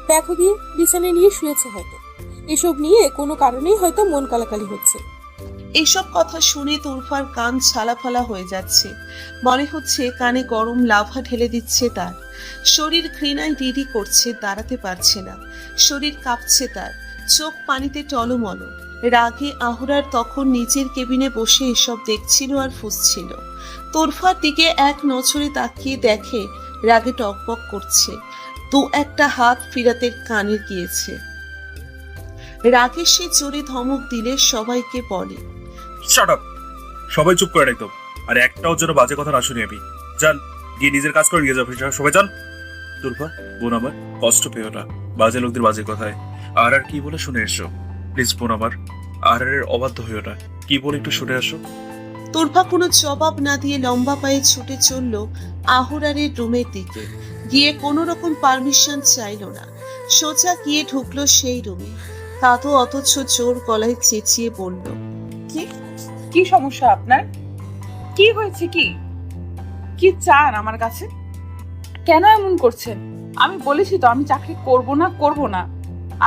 দেখো গিয়ে বিছানায় নিয়ে শুয়েছে হয়তো। এসব নিয়ে কোনো কারণেই হয়তো মন কালাকালি হচ্ছে।
এসব কথা শুনে তুরফার কান ছালাফালা হয়ে যাচ্ছে। মনে হচ্ছে কানে গরম লাভা ঢেলে দিচ্ছে তার। শরীর ঘৃণায় ডিডি করছে, দাঁড়াতে পারছে না। শরীর কাঁপছে তার, চোখ পানিতে টলমল। রাগে আহুরার তখন নিচের কেবিনে বসে এসব দেখছিল আর ফুঁসছিল। তোরফার দিকে এক নজরে তাকিয়ে দেখে রাগে টকবক করছে। দু একটা হাত ফিরাতের কানে গিয়েছে। রাগে সে জোরে ধমক দিলে সবাইকে বলে,
শাট আপ! সবাই চুপ করে একদম। আর একটাও যেন বাজে কথা না শুনি আমি। চল গিয়ে নিজের কাজ করে নিয়ে যাবো। সবাই চল। দুর্বা বোন আমার, কষ্ট পেও না বাজে লোকদের বাজে কথায়। আর কি বলে শুনে এসো প্লিজ বোন আমার। আর অবাধ্য হইও না, কি বলে একটু শুনে আসো।
তোরফা কোনো জবাব না দিয়ে লম্বা পায়ে ছুটে চলল আহুরারের রুমের দিকে। গিয়ে কোনো রকম পারমিশন চাইল না, সোজা গিয়ে ঢুকলো সেই রুমে। তা তো অথচ জোর গলায় চেঁচিয়ে বলল,
কি কি সমস্যা আপনার? কি হয়েছে? কি কি চান আমার কাছে? কেন এমন করছেন? আমি বলেছি তো আমি চাকরি করব না।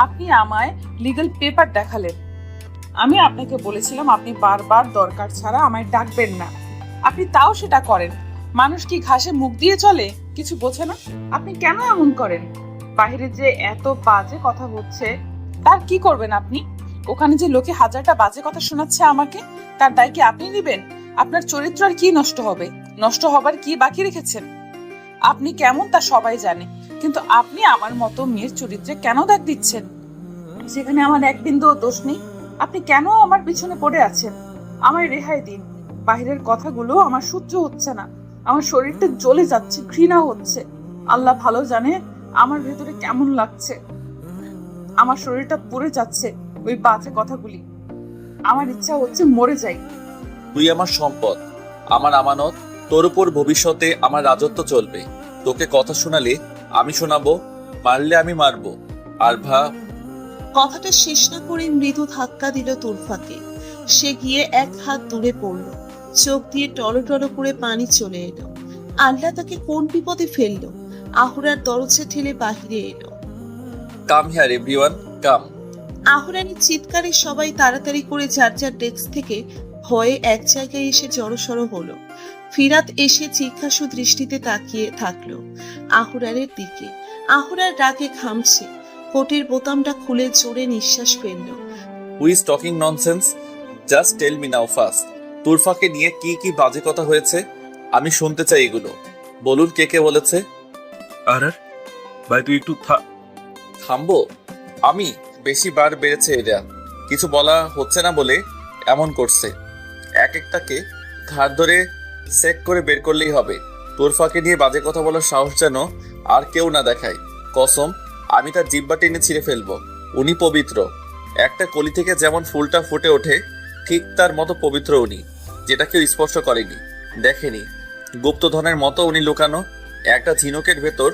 আপনি আমায় লিগ্যাল পেপার দেখালেন। আমি আপনাকে বলেছিলাম আপনি বারবার দরকার ছাড়া আমায় ডাকবেন না, আপনি তাও সেটা করেন। মানুষ কি ঘাসে মুখ দিয়ে চলে? কিছু বোঝে না। আপনি কেন এমন করেন? বাইরে যে এত বাজে কথা হচ্ছে তার কি করবেন আপনি? ওখানে যে লোকে হাজারটা বাজে কথা শোনাচ্ছে আমাকে, তার দায় কি আপনি নেবেন? আপনার চরিত্র আর কি নষ্ট হবে? নষ্ট হবার কি বাকি রেখেছেন? আপনি কেমন তা সবাই জানে, কিন্তু আপনি আমার মতো মেয়ের চরিত্রে কেন দাগ দিচ্ছেন? সেখানে আমার এক বিন্দুও দোষ নেই। আপনি কেন আমার পিছনে পড়ে আছেন? আমায় রেহাই দিন। বাইরের কথাগুলো আমার সহ্য হচ্ছে না। আমার শরীরটা জ্বলে যাচ্ছে, ঘৃণা হচ্ছে। আল্লাহ ভালো জানে আমার ভেতরে কেমন লাগছে। আমার শরীরটা পুড়ে যাচ্ছে ওই বাজে কথাগুলি। আমার ইচ্ছা হচ্ছে মরে যাই।
তুই আমার সম্পদ, আমার আমানত। তোর উপর ভবিষ্যতে আমার রাজত্ব চলবে। তোকে কথা শোনালে আমি শোনাবো, মারলে আমি মারবো। আর
কথাটা শেষ না করে মৃদু ধাক্কা দিল তোরফাকে। সে গিয়ে এক হাত দূরে পড়ল। চোখ দিয়ে টলটল করে পানি চলে এলো। আল্লাহ তাকে কোন বিপদে ফেললো। আহুরার দরজা ঠেলে বাহিরে এলো।
কাম হিয়ার এভরিওয়ান, কাম।
আহুরানির চিৎকারে সবাই তাড়াতাড়ি করে যার যার ডেস্ক থেকে ভয়ে এক জায়গায় এসে জড়সড় হলো। ফিরাত এসে জিজ্ঞাসু দৃষ্টিতে তাকিয়ে থাকলো আহুরারের দিকে। আহুরার রাগে ঘামছে। কোটের বোতামটা খুলে জোরে নিঃশ্বাস ফেলল।
Who is talking nonsense? Just tell me now fast. তুরফাকে নিয়ে কি কি বাজে কথা হয়েছে আমি শুনতে চাই এগুলো। বলুন কে কে বলেছে?
আর ভাই তুই একটু
থামবো? আমি বেশি বার বেড়েছে এরা। কিছু বলা হচ্ছে না বলে এমন করছে। এক একটাকে ঘাড় ধরে চেক করে বের করলেই হবে। তোরফাকে নিয়ে বাজে কথা বলার সাহস যেন আর কেউ না দেখায়। কসম, আমি তার জিব্বা টেনে ছিঁড়ে ফেলবো। উনি পবিত্র। একটা কলি থেকে যেমন ফুলটা ফুটে ওঠে ঠিক তার মতো পবিত্র উনি, যেটা কেউ স্পর্শ করেনি, দেখেনি। গুপ্তধনের মতো উনি লুকানো। একটা ঝিনুকের ভেতর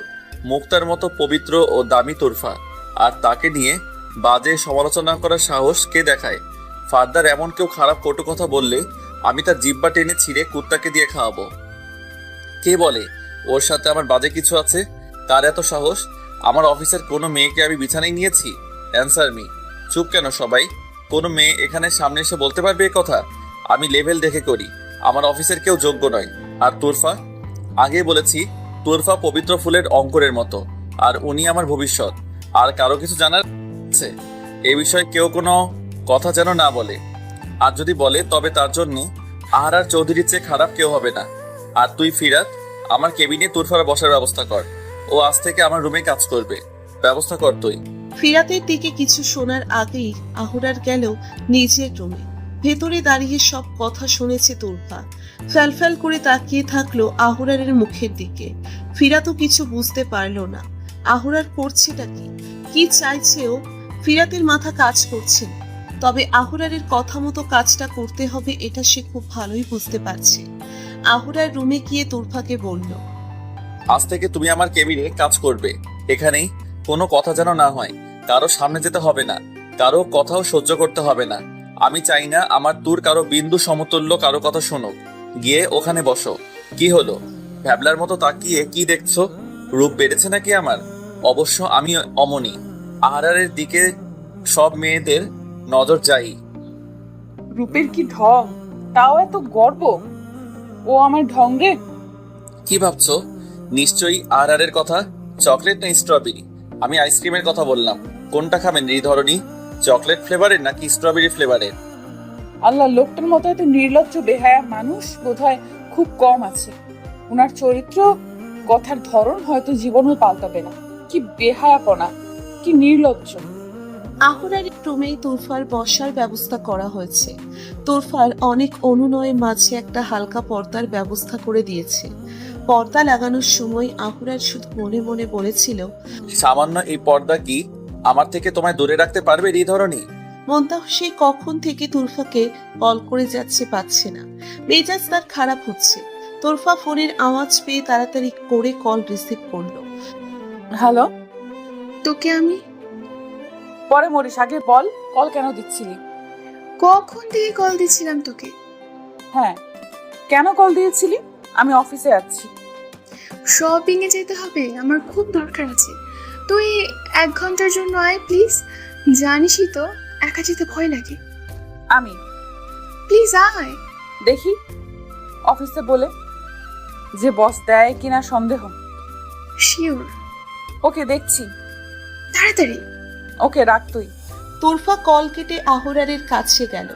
মুক্তার মতো পবিত্র ও দামি তোরফা। আর তাকে নিয়ে বাজে সমালোচনা করার সাহস কে দেখায়? ফার্দার এমন কেউ খারাপ কটু কথা বললে আমি তার জিব্বা টেনে ছিঁড়ে কুত্তাকে দিয়ে খাওয়াবো। কে বলে ওর সাথে আমার বাজে কিছু আছে? তার এত সাহস? আমার অফিসের কোনো মেয়েকে আমি বিছানায় নিয়েছি? Answer me. চুপ কেন সবাই? কোনো মেয়ে এখানে সামনে এসে বলতে পারবে এ কথা? আমি লেভেল দেখে করি। আমার অফিসের কেউ যোগ্য নয়। আর তোরফা, আগেই বলেছি, তোরফা পবিত্র ফুলের অঙ্কুরের মতো। আর উনি আমার ভবিষ্যৎ। আর কারো কিছু জানার আছে এ বিষয়ে কেউ কোনো কথা যেন না বলে। আর যদি বলে তবে তার জন্য আহার চৌধুরীর চেয়ে খারাপ কেউ হবে না। আর তুই ফিরাত, আমার কেবিনে তোরফার বসার ব্যবস্থা কর। ও আজ থেকে আমার রুমে কাজ করবে। ব্যবস্থা কর তুই।
ফিরাতের দিকে কিছু শোনার আগেই আহুরার গেল নিজের রুমে। ভেতরে দাঁড়িয়ে সব কথা শুনেছে তোরফা। ফ্যালফ্যাল করে তাকিয়ে থাকলো আহুরারের মুখের দিকে। ফিরাতও কিছু বুঝতে পারলো না আহুরার করছেটা কি, কি চাইছে ও। ফিরাতের মাথা কাজ করছে না। তবে আহুরারের কথা মতো কাজটা করতে হবে এটা সে খুব ভালোই বুঝতে পারছে। আহুরার রুমে গিয়ে তোরফাকে বলল,
আজ থেকে তুমি আমার কেবিনে কাজ করবে। এখানেই কোনো কথা যেন না হয়। কারো সামনে যেতে হবে না, কারো কথাও সহ্য করতে হবে না। আমি চাই না আমার দূর কারো বিন্দু সমতুল্য কারো কথা শোনো। গিয়ে ওখানে বসো। কি হলো? ভ্যাবলার মতো তাকিয়ে কি দেখছো? রূপ বেড়েছে নাকি আমার? অবশ্য আমি অমনি। আহারের দিকে সব মেয়েদের নজর যাই।
রূপের কি ঢং, তাও এত গর্ব। ও আমার ঢং রে।
কি ভাবছো? নিশ্চয়ই আহারের কথা। চকলেট না স্ট্রবেরি? আমি আইসক্রিমের কথা বললাম। কোনটা খাবেন হৃধরণী? চকলেট ফ্লেভারের নাকি স্ট্রবেরি ফ্লেভারের?
আল্লাহ, লোকটার মতো এত নির্লজ্জ বেহায়া মানুষ বোধহয় খুব কম আছে। ওনার চরিত্র, কথার ধরন হয়তো জীবনও পাল্টাবে না। কি বেহায়াপনা, কি নির্লজ্জ।
আহুরারের রুমেই তুরফার বসার ব্যবস্থা করা হয়েছে। তুরফার অনেক অনুনয়ের মাঝে একটা হালকা পর্দার ব্যবস্থা করে দিয়েছে। পর্দা লাগানোর সময় আহুরার শুধু মনে মনে বলেছিল,
সামান্য এই পর্দা কি আমার থেকে তোমায় দূরে রাখতে পারবে এই ধরনী?
মন্তাহ সেই কখন থেকে তুরফাকে কল করে যাচ্ছে, পাচ্ছে না। মেজাজ তার খারাপ হচ্ছে। তুরফা ফোনের আওয়াজ পেয়ে তাড়াতাড়ি করে কল রিসিভ করলো।
হ্যালো,
তোকে আমি
পরে মরিস, আগে বল কল কেন দিচ্ছিলি?
কখন থেকে কল দিচ্ছিলাম তোকে।
হ্যাঁ, কেন কল দিয়েছিলি? আমি অফিসে আছি।
শপিং এ যেতে হবে, আমার খুব দরকার আছে। তুই 1 ঘন্টার জন্য আয় প্লিজ। জানিসই তো একা যেতে ভয় লাগে।
আমি
প্লিজ আয়।
দেখি অফিসে বলে যে বস দেয় কিনা সন্দেহ।
শিওর।
ওকে, দেখছি।
তাড়াতাড়ি।
ওকে, রাখ তুই।
তুরফা কল কেটে আহুরারের কাছে গেল।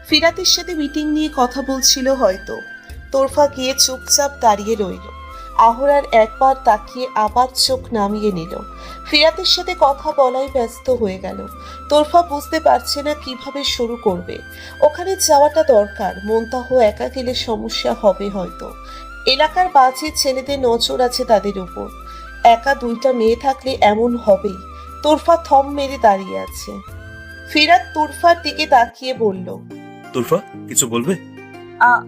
ফিরাতের সাথে মিটিং নিয়ে কথা বলছিল হয়তো। তোরফা গিয়ে চুপচাপ দাঁড়িয়ে রইল। আহুরার একবার তাকিয়ে আবার চোখ নামিয়ে নিল। ফিরাতের সাথে কথা বলাই ব্যস্ত হয়ে গেল। তোরফা বুঝতে পারছে না কিভাবে শুরু করবে। ওখানে যাওয়াটা দরকার, মন্তাহ একা গেলে সমস্যা হবে হয়তো। এলাকার বাজে ছেলেদের নজর আছে তাদের উপর। একা 2টা মেয়ে থাকলে এমন হবেই। তোরফা থম মেরে দাঁড়িয়ে আছে। ফিরাত তুরফার দিকে তাকিয়ে বলল,
তুরফা, কিছু বলবে?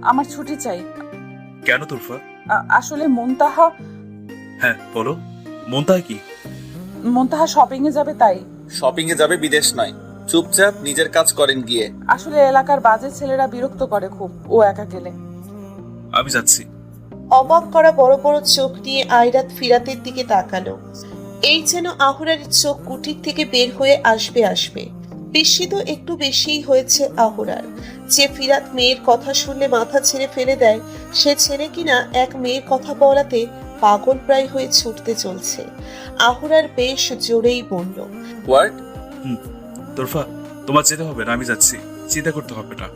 আমার ছুটি চাই।
কেন তুরফা?
আসলে মুনতাহা।
হ্যাঁ বলো, মনটা কি?
মুনতাহা শপিং এ যাবে, তাই।
শপিং এ যাবে, বিদেশ নয়। চুপচাপ নিজের কাজ করেন গিয়ে।
আসলে এলাকার বাজে ছেলেরা বিরক্ত করে খুব ও একা গেলে।
আমি যাচ্ছি।
অবাক করা বড় বড় চোখ নিয়ে আয়রাত ফিরাতের দিকে তাকালো। এই যেন আহুরার চোখ কুটির থেকে বের হয়ে আসবে। বিস্মিত একটু বেশিই হয়েছে আহুরার। যে ফিরাত মেয়ের কথা শুনলে মাথা ছেড়ে ফেলে দেয়, সে ছেলে কিনা এক মেয়ের কথা বলাতে পাগল প্রায় হয়ে ছুটতে চলছে। আহুরার বেশ জোরেই বলল,
হোয়াট?
তুরফা, তোমার যেতে হবে না, আমি যাচ্ছি। চিন্তা করতে হবে না।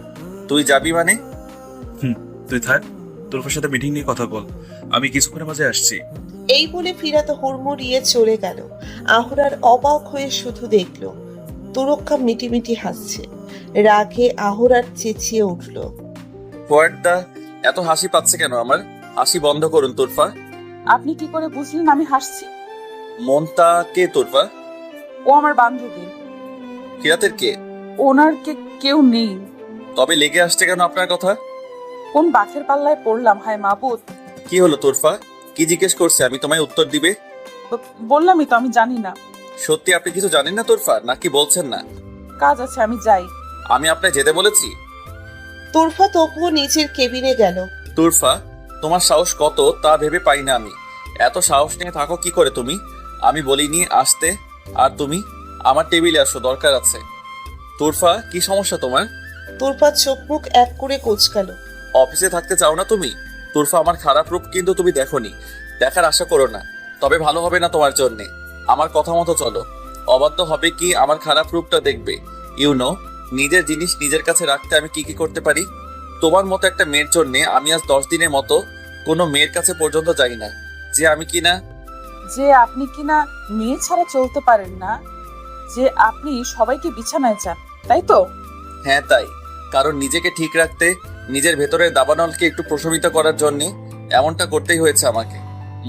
তুই যাবি মানে?
তুই থাক, তুরফার সাথে মিটিং নিয়ে কথা বল। আমি কিছুক্ষণের মাঝে আসছি।
এই বলে ফিরাত হুড়মুড়িয়ে চলে গেল। আহুরার অবাক হয়ে শুধু দেখল তুরক্ষা মিটিমিটি হাসছে। রাগে আহুরার চেঁচিয়ে উঠল,
হোয়াট দা? এত হাসি পাচ্ছে কেন আমার? হাসি বন্ধ করুন তুরফা।
আপনি কি করে বুঝলেন আমি হাসছি?
মনটা কে তুরফা?
ও আমার বান্ধবী।
ফিরাতের কে?
ওনার কেউ নেই।
তবে লেগে আসছে কেন আপনার কথা?
কোন বাঘের পাল্লায় পড়লাম, হায় মাবুদ।
কি হলো তুরফা? কি জিজ্ঞেস করছে? আমি তোমায় উত্তর দিবে।
বললামই তো আমি জানি না।
সত্যি আপনি কিছু জানেন না তুরফা, নাকি বলছেন না?
কাজ আছে, আমি যাই।
আমি আপনায় যেতে বলেছি?
তুরফা তবুও নিজের কেবিনে গেল।
তুরফা, তোমার সাহস কত তা ভেবে পাই না আমি। এত সাহস নিয়ে থাকো কি করে তুমি? আমি বলিনি আসতে, আর তুমি আমার টেবিলে আসো, দরকার আছে। তুরফা, কি সমস্যা তোমার?
তুরফা চোখ মুখ এক করে কোচকালো।
অফিসে থাকতে চাও না তুমি? তুরফা, আমার খারাপ রূপ কিন্তু তুমি দেখোনি, দেখার আশা করো না, তবে ভালো হবে না তোমার জন্যে। আমার কথা মতো চলো। অবাধ্য হবে কি আমার খারাপ রূপটা দেখবে। নিজের জিনিস নিজের কাছে রাখতে আমি কি করতে পারি। তোমার মতো একটা মেয়ের জন্যে আমি আজ 10 দিনের মতো কোনো মেয়ের কাছে পর্যন্ত যাই না। যে আপনি কিনা
মেয়ে ছাড়া চলতে পারেন না, যে আপনি সবাইকে বিছানায় চান, তাই তো?
হ্যাঁ তাই, কারণ নিজেকে ঠিক রাখতে, নিজের ভেতরের দাবানলকে একটু প্রশমিত করার জন্য এমনটা করতেই হয়েছে আমাকে।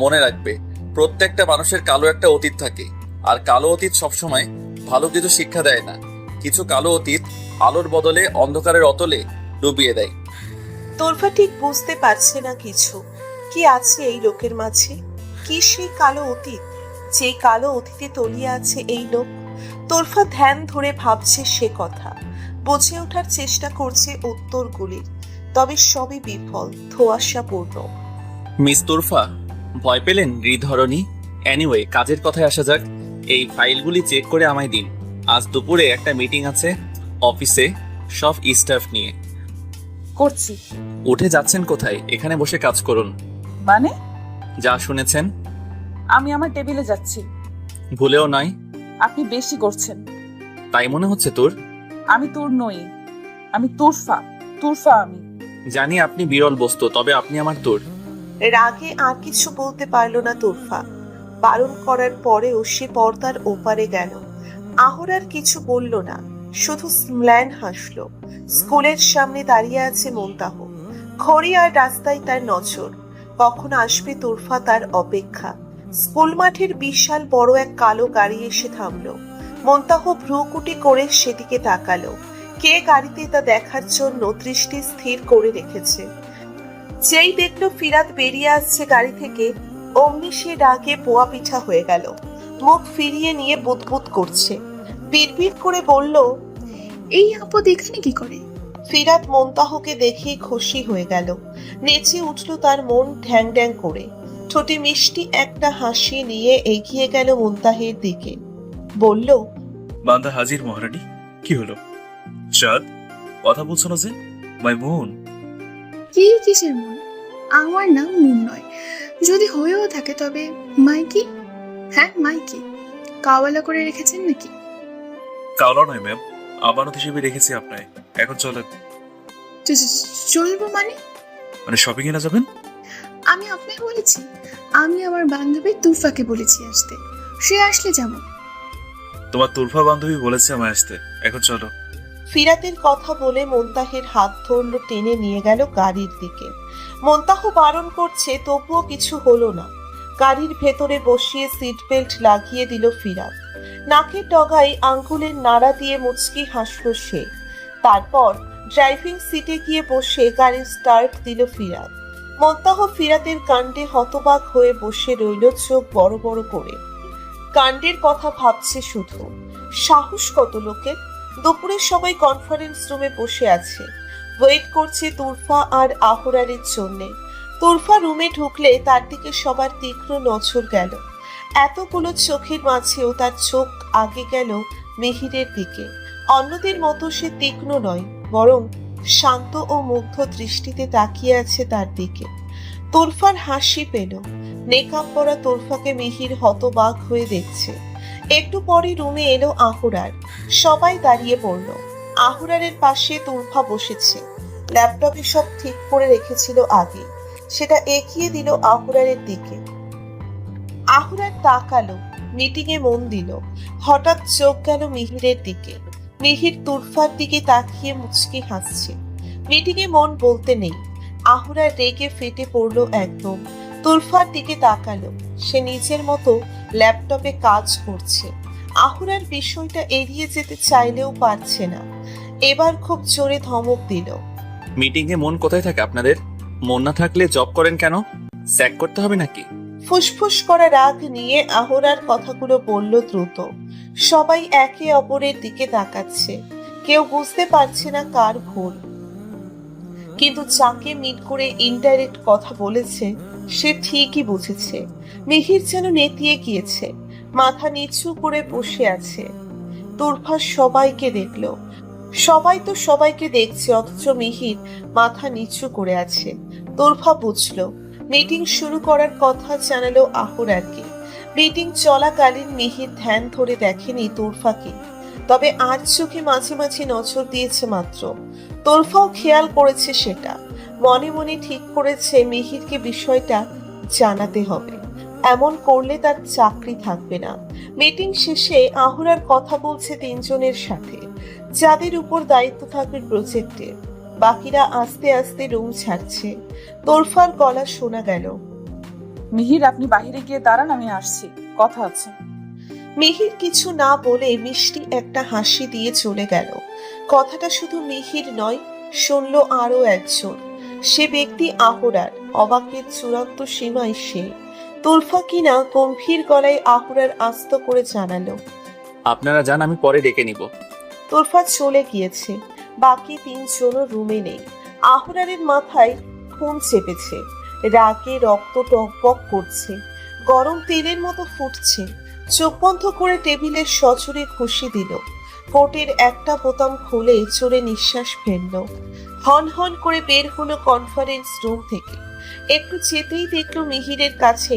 মনে রাখবে, প্রত্যেকটা মানুষের কালো একটা অতীত থাকে, আর কালো অতীত সবসময় ভালো কিছু শিক্ষা দেয় না। কিছু কালো অতীত আলোর বদলে অন্ধকারের অতলে ডুবিয়ে দেয়।
তোরফা ঠিক বুঝতে পারছে না কিছু। কি আছে এই লোকের মাঝে? কি সেই কালো অতীত, যে কালো অতীতে তলিয়ে আছে এই লোক? তোরফা ধ্যান ধরে ভাবছে সে কথা, বুঝে ওঠার চেষ্টা করছে উত্তরগুলির, তবে সবই বিফল, ধোঁয়াশাপূর্ণ।
মিস তুরফা, ভয় পেলেন হৃদহরণী? এনিওয়ে, কাজের কথায় আসা যাক। এই ফাইলগুলি চেক করে আমায় দিন। আজ দুপুরে একটা মিটিং আছে অফিসে, সব স্টাফ নিয়ে।
করছি।
উঠে যাচ্ছেন কোথায়? এখানে বসে কাজ করুন।
মানে?
যা শুনেছেন।
আমি আমার টেবিলে যাচ্ছি।
ভুলেও নয়।
আপনি বেশি করছেন।
তাই মনে হচ্ছে তোর?
আমি তোর নই, আমি তুরফা। তুরফা আমি।
জানি আপনি বিরল বস্তু, তবে আপনি আমার তোর।
রাগে আর কিছু বলতে পারলো না তোরফা। বারণ করার পরেও সে পর্দার ওপারে গেল। আহরার কিছু বলল না, শুধু ম্লান হাসলো। স্কুলের সামনে দাঁড়িয়ে আছে মুনতাহ। ঘড়ি আর রাস্তায় তার নজর। কখন আসবে তোরফা তার অপেক্ষা। স্কুল মাঠের বিশাল বড় এক কালো গাড়ি এসে থামলো। মুনতাহ ভ্রুকুটি করে সেদিকে তাকালো। কে গাড়িতে তা দেখার জন্য দৃষ্টি স্থির করে রেখেছে। যেই দেখলো ফিরাত বেরিয়ে আসছে গাড়ি থেকে, অমনি সে ডাকে পোয়া পিঠা হয়ে গেল। মুখ ফিরিয়ে নিয়ে বুদবুদ করছে। বিড়বিড় করে বলল,
এই আপদ এখানে কি করে?
ফিরাত মুনতাহকে দেখেই খুশি হয়ে গেল। নেচে উঠল তার মন ঢ্যাং ঢ্যাং করে। ঠোঁটে মিষ্টি একটা হাসি নিয়ে এগিয়ে গেল মুনতাহের দিকে। বলল,
বান্দা হাজির মহারানী। কি হলো চাঁদ, কথা বলছো না যে? মাই মুন।
কি কিসের মন? আমার নাম মুন নয়। যদি হয়েও থাকে তবে মাইকি। হ্যাঁ মাইকি। কাওয়ালা করে রেখেছেন নাকি?
কাওলা নয় ম্যাম, আমানত হিসেবে রেখেছি আপনায়। এখন চলেন।
চলবো মানে?
মানে শপিং এ না যাবেন?
আমি আপনাকে বলেছি। আমি আমার বান্ধবী তুফাকে বলেছি আসতে। সে আসলে যাবো।
তোমার তুরফা বান্ধবী বলেছে আমায় আসতে। এখন চলো।
ফিরাতের কথা বলে মুনতাহের হাত ধরলো, টেনে নিয়ে গেল গাড়ির দিকে। মুনতাহ বারণ করছে, তবুও কিছু হলো না। গাড়ির ভেতরে বসিয়ে সিট বেল্ট লাগিয়ে দিল ফিরাত। নাকের ডগায় আঙ্গুলের নাড়া দিয়ে মুচকি হাসলো সে। তারপর ড্রাইভিং সিটে গিয়ে বসে গাড়ি স্টার্ট দিল ফিরাত। মুনতাহ ফিরাতের কাণ্ডে হতবাক হয়ে বসে রইল, চোখ বড় বড় করে। কাণ্ডের কথা ভাবছে শুধু। সাহস কত লোকের! দুপুরে সবাই কনফারেন্স রুমে বসে আছে, ওয়েট করছে তুরফা আর আহরারের জন্যে। তুরফা রুমে ঢুকলে তার দিকে সবার তীক্ষ্ণ নজর গেল। এতগুলো চোখের মাঝেও তার চোখ আগে গেল মিহিরের দিকে। অন্যদের মতো সে তীক্ষ্ণ নয়, বরং শান্ত ও মুগ্ধ দৃষ্টিতে তাকিয়ে আছে তার দিকে। তুরফার হাসি পেল। নেকাব পরা তুরফাকে মিহির হতবাক হয়ে দেখছে। একটু পরে রুমে এলো আহরার। সবাই দাঁড়িয়ে পড়ল। আহরারের পাশে তুরফা বসেছে। ল্যাপটপে সব ঠিক করে রেখেছিল আগে, সেটা এগিয়ে দিল আহরারের দিকে। আহরার তাকালো, মিটিংয়ে মন দিল। হঠাৎ চোখ গেল মিহিরের দিকে। মিহির তুরফার দিকে তাকিয়ে মুচকি হাসছে। মিটিংয়ে মন বলতে নেই। আহরার রেগে ফেটে পড়লো একদম। তুরফার দিকে তাকালো, সে নিজের মতো ল্যাপটপে কাজ করছে। আহরার বিষয়টা এড়িয়ে যেতে চাইলেও পারছে না। এবার খুব জোরে ধমক দিল,
মিটিং এ মন কোথায় থাকে আপনাদের? মন না থাকলে জব করেন কেন? স্যাক করতে হবে নাকি?
ফুসফুস করা রাগ নিয়ে আহরার কথাগুলো বলল দ্রুত। সবাই একে অপরের দিকে তাকাচ্ছে, কেউ বুঝতে পারছে না কার ভুল। কিন্তু যাকে মিট করে ইনডাইরেক্ট কথা বলেছে সে ঠিকই বুঝেছে। মিহির যেন নেতিয়ে গিয়েছে, মাথা নিচু করে বসে আছে। তুরফা সবাইকে দেখলো। সবাই তো সবাইকে দেখছে, অথচ মিহির মাথা নিচু করে আছে। তুরফা বুঝলো। মিটিং শুরু করার কথা জানালো আহরারকে। মিটিং চলাকালীন মিহির ধ্যান ধরে দেখেনি তুরফাকে, তবে আর চোখে মাঝে মাঝে নজর দিয়েছে মাত্র। তুরফাও খেয়াল করেছে সেটা। মনে মনে ঠিক করেছে মিহিরকে বিষয়টা জানাতে হবে, এমন করলে তার চাকরি থাকবে না। মিটিং শেষে আহরার কথা বলছে তিনজনের সাথে, যাদের উপর দায়িত্ব থাকবে প্রজেক্টের। বাকিরা আস্তে আস্তে রুম ছাড়ছে। তোরফার গলা শোনা গেল,
মিহির আপনি বাইরে গিয়ে দাঁড়ান, আমি আসছি, কথা আছে।
মিহির কিছু না বলে মিষ্টি একটা হাসি দিয়ে চলে গেল। কথাটা শুধু মিহির নয়, শুনলো আরো একজন। সে ব্যক্তি আহরার। অবাকের চূড়ান্ত সীমায় সে। তুরফা কিনা গম্ভীর গলায় আহরার আস্ত করে জানালো,
আপনারা যান, আমি পরে ডেকে নিব।
তোরফা চলে গিয়েছে। বাকি তিনজনও রুমে নেই। আহরারের মাথায় খুন চেপেছে, রাগে রক্ত টকবক করছে, গরম তেলের মতো ফুটছে। চোখ বন্ধ করে টেবিলের সজোরে ঘুষি দিল। কোটের একটা বোতাম খুলে চড়ে নিঃশ্বাস ফেলল। হন হন করে বের হলো কনফারেন্স রুম থেকে। একটু যেতেই দেখলো মিহিরের কাছে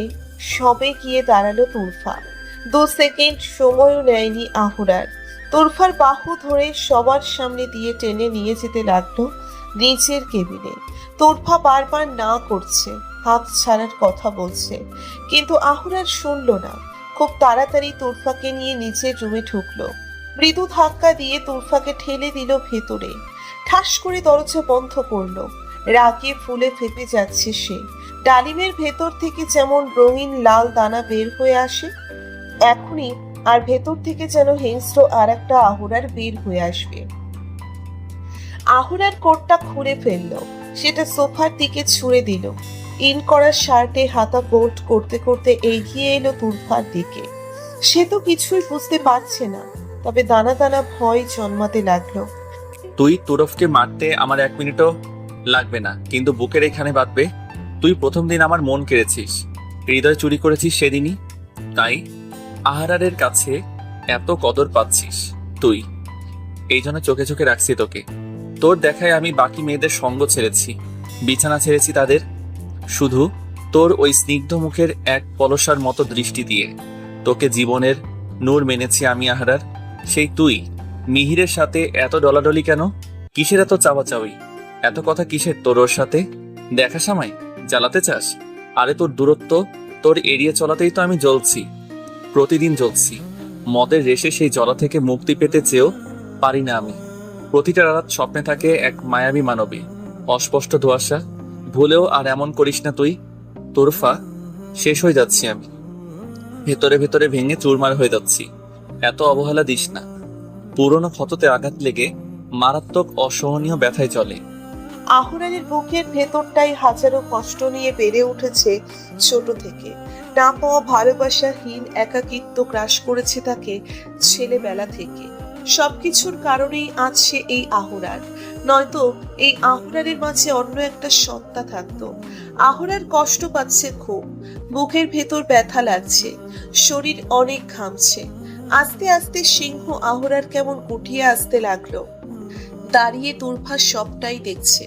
সবে গিয়ে দাঁড়ালো তুরফা। 2 সেকেন্ড সময়ও নেয়নি আহরার। তোরফার বাহু ধরে সবার সামনে দিয়ে টেনে নিয়ে যেতে লাগলো নিচের কেবিনে। তোরফা বারবার না করছে, হাত ছাড়ার কথা বলছে, কিন্তু আহুরার শুনলো না। খুব তাড়াতাড়ি তোরফাকে নিয়ে নিচের রুমে ঢুকলো। মৃদু ধাক্কা দিয়ে তোরফাকে ঠেলে দিল ভেতরে। ঠাস করে দরজা বন্ধ করলো। রাগে ফুলে ফেপে যাচ্ছে সে। ডালিমের ভেতর থেকে যেমন রঙিন লাল দানা বের হয়ে আসে, এখনই আর ভেতর থেকে যেন হিংস্র আর একটা আহুরার বের হয়ে আসবে। আহুরার কোটটা খুলে ফেললো, সেটা সোফার দিকে ছুঁড়ে দিল। ইন করা শার্টে হাতা বোল্ট করতে করতে এগিয়ে এলো তোরফার দিকে। সে তো কিছুই বুঝতে পারছে না, তবে দানা দানা ভয় জন্মাতে লাগলো।
তুই তুরফকে মারতে আমার 1 মিনিটও লাগবে না, কিন্তু বুকের এখানে বাঁধবে। তুই প্রথম দিন আমার মন কেড়েছিস, হৃদয় চুরি করেছিস সেদিনই, তাই আহারের কাছে এত কদর পাচ্ছিস তুই। এই জন্য চোখে চোখে রাখছি তোকে। তোর দেখায় আমি বাকি মেয়েদের সঙ্গ ছেড়েছি, বিছানা ছেড়েছি তাদের, শুধু তোর ওই স্নিগ্ধ মুখের এক পলসার মতো দৃষ্টি দিয়ে তোকে জীবনের নূর মেনেছি আমি আহারার। সেই তুই মিহিরের সাথে এত ডলাডলি কেন? কিসের এত চাওয়াচাওয়ি? এত কথা কিসের তোর ওর সাথে? দেখা সময় জ্বালাতে চাস? আরে তোর দূরত্ব, তোর এড়িয়ে চলাতেই তো আমি জ্বলছি, প্রতিদিন জ্বলছি। মদের রেশে সেই জ্বলা থেকে মুক্তি পেতে চেয়েও পারি না আমি। প্রতিটা রাত স্বপ্নে থাকে এক মায়াবী মানবী, অস্পষ্ট ধোঁয়াশা। ভুলেও আর এমন করিস না তুই। তোরফা, শেষ হয়ে যাচ্ছি আমি, ভেতরে ভেতরে ভেঙে চুরমার হয়ে যাচ্ছি। এত অবহেলা দিস না। পুরনো ক্ষততে আঘাত লেগে মারাত্মক অসহনীয় ব্যথায় চলে।
আহুরানের বুকের ভেতরটাই হাজারো কষ্ট নিয়ে বেড়ে উঠেছে ছোট থেকে। না পাওয়া ভালোবাসাহীন একাকিত্ব গ্রাস করেছে তাকে ছেলেবেলা থেকে। সবকিছুর কারণেই আজ সে এই আহুরার, নয়তো এই আহুরারের মাঝে অন্য একটা সত্তা থাকতো। আহুরার কষ্ট পাচ্ছে খুব, বুকের ভেতর ব্যথা লাগছে, শরীর অনেক ঘামছে। আস্তে আস্তে সিংহ আহুরার কেমন গুটিয়ে আসতে লাগলো। দাঁড়িয়ে তোরফা সবটাই দেখছে।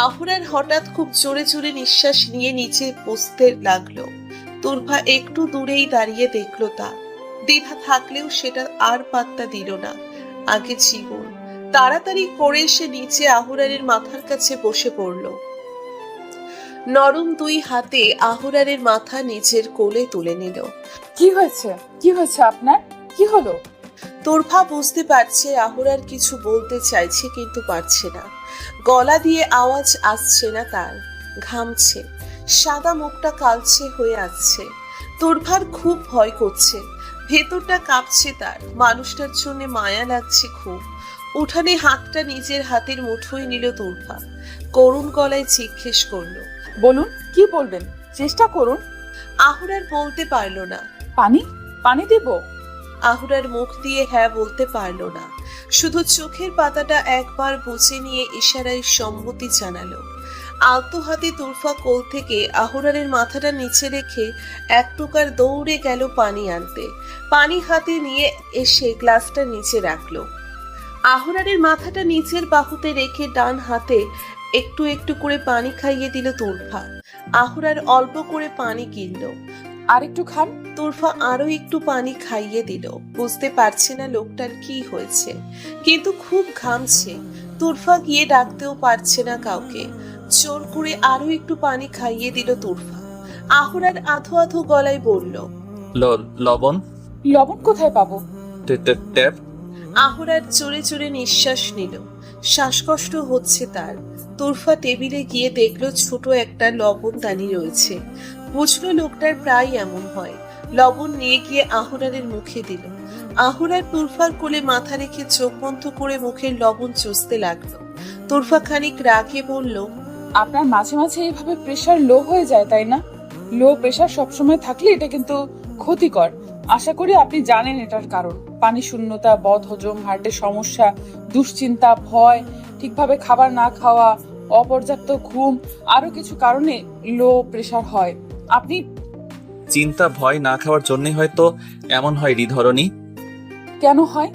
আহুরার হঠাৎ খুব জোরে জোরে নিঃশ্বাস নিয়ে নিচে বসতে লাগলো। তোরফা একটু দূরেই দাঁড়িয়ে দেখলো তা। দ্বিধা থাকলেও সেটা আর পাত্তা দিল না। আগে জীবন। তাড়াতাড়ি করে সে নিচে আহুরারের মাথার কাছে বসে পড়ল। নরম দুই হাতে আহুরারের মাথা নিচের কোলে তুলে নিল।
কি হয়েছে? কি হয়েছে আপনার? কি হলো?
তোরফা বুঝতে পারছে আহুরার কিছু বলতে চাইছে, কিন্তু পারছে না। গলা দিয়ে আওয়াজ আসছে না তার। ঘামছে, সাদা মুখটা কালচে হয়ে আসছে। তোরফার খুব ভয় করছে, ভেতরটা কাঁপছে তার। মানুষটার জন্য মায়া লাগছে খুব। উঠানে হাতটা নিজের হাতের মুঠোয় নিল তোরফা। করুণ গলায় জিজ্ঞেস করলো,
বলুন, কি বলবেন? চেষ্টা করুন।
আহুরার বলতে পারল না।
পানি? পানি দেব?
আহুরার মুখ দিয়ে হ্যাঁ বলতে পারল না, শুধু চোখের পাতাটা একবার বুঝে নিয়ে ইশারায় সম্মতি জানালো। আলতো হাতে তোরফা কোল থেকে আহুরারের মাথাটা নিচে রেখে এক প্রকার দৌড়ে গেল পানি আনতে। পানি হাতে নিয়ে এসে গ্লাসটা নিচে রাখলো। আহুরারের মাথাটা নিচের বাহুতে রেখে ডান হাতে একটু একটু করে পানি খাইয়ে দিল তোরফা। আহুরার অল্প করে পানি কিনলো।
আর একটু খান।
তোরফা আরো একটু পানি খাইয়ে দিল। বুঝতে পারছে না লোকটার কি হয়েছে, কিন্তু খুব ঘামছে। তোরফা গিয়ে ডাকতেও পারছে না কাউকে। জোর করে আরো একটু পানি খাইয়ে দিল তোরফা। আহুরার আধো আধো গলায় বলল,
লবণ?
লবণ কোথায় পাবো?
ট্যাপ।
আহুরার জোরে জোরে নিঃশ্বাস নিল। শ্বাসকষ্ট হচ্ছে তার। তোরফা টেবিলে গিয়ে দেখলো ছোট একটা লবণদানি রয়েছে। বুঝলো লোকটার প্রায় এমন হয়। লবণ নিয়ে গিয়ে আহুরারের মুখে দিল। আহুরার তোরফার কোলে মাথা রেখে চোখ বন্ধ করে মুখের লবণ চুষতে লাগলো। তোরফা খানিক রাগে বলল,
আপনার মাঝে মাঝে এইভাবে প্রেসার লো হয়ে যায়, তাই না? লো প্রেসার সবসময় থাকলে এটা কিন্তু ক্ষতিকর। আশা করি আপনি জানেন এটার কারণ। পানি শূন্যতা, বদহজম, হার্টের সমস্যা, দুশ্চিন্তা, ভয়, ঠিকভাবে খাবার না খাওয়া, অপর্যাপ্ত ঘুম, আরো কিছু কারণে লো প্রেসার হয়। আপনি
চিন্তা, ভয় না খাওয়ার জন্যই হয়তো এমন হয় হৃদহরণী।
কেন হয়?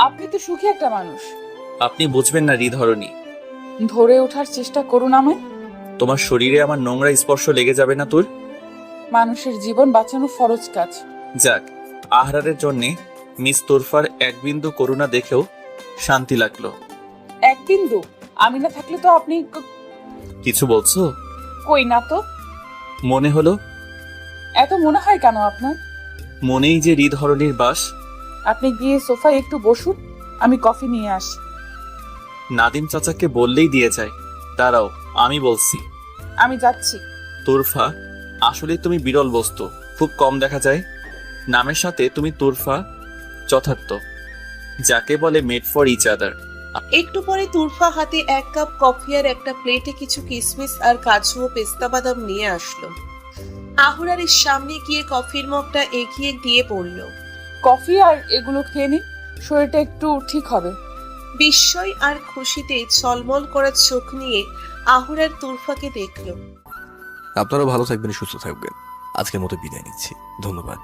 আপনি তো সুখী একটা মানুষ।
আপনি বুঝবেন না হৃদহরণী।
ধরে ওঠার চেষ্টা করুন আমায়।
তোমার শরীরে আমার নোংরা স্পর্শ লেগে যাবে না তোর?
মানুষের জীবন বাঁচানো ফরজ কাজ।
যাক, আহারের জন্যে মিস তোরফার এক বিন্দু করুণা দেখেও শান্তি লাগলো।
এক বিন্দু? আমি না থাকলে তো আপনি
কিছু বলছো?
কই না তো।
মনে হলো।
এত মনে হয় কেন আপনার?
মনেই যে হৃদহরণীর বাস।
আপনি গিয়ে সোফায় একটু বসুন, আমি কফি নিয়ে আসি।
নাদিম চাচাকে বললেই দিয়ে যায়। দাঁড়াও, আমি বলছি।
আমি যাচ্ছি।
তোরফা, আসলে তুমি বিরল বস্তু, খুব কম দেখা যায়। নামের সাথে তুমি তোরফা যথার্থ, যাকে বলে মেড ফর ইচ আদার।
একটু পরে তুরফা হাতে 1 কাপ কফি আর একটা প্লেটে কিছু কিশমিশ আর কাজু ও পেস্তা বাদাম নিয়ে আসলো। আহুরারের সামনে গিয়ে কফির মগটা এগিয়ে দিয়ে বলল,
কফি আর এগুলো খেয়ে নিন, শরীরটা একটু ঠিক হবে।
বিস্ময় আর খুশিতে ছলমল করা চোখ নিয়ে আহুরার তুরফাকে দেখল।
আপনারা ভালো থাকবেন, সুস্থ থাকবেন। আজকের মতো বিদায় নিচ্ছি, ধন্যবাদ।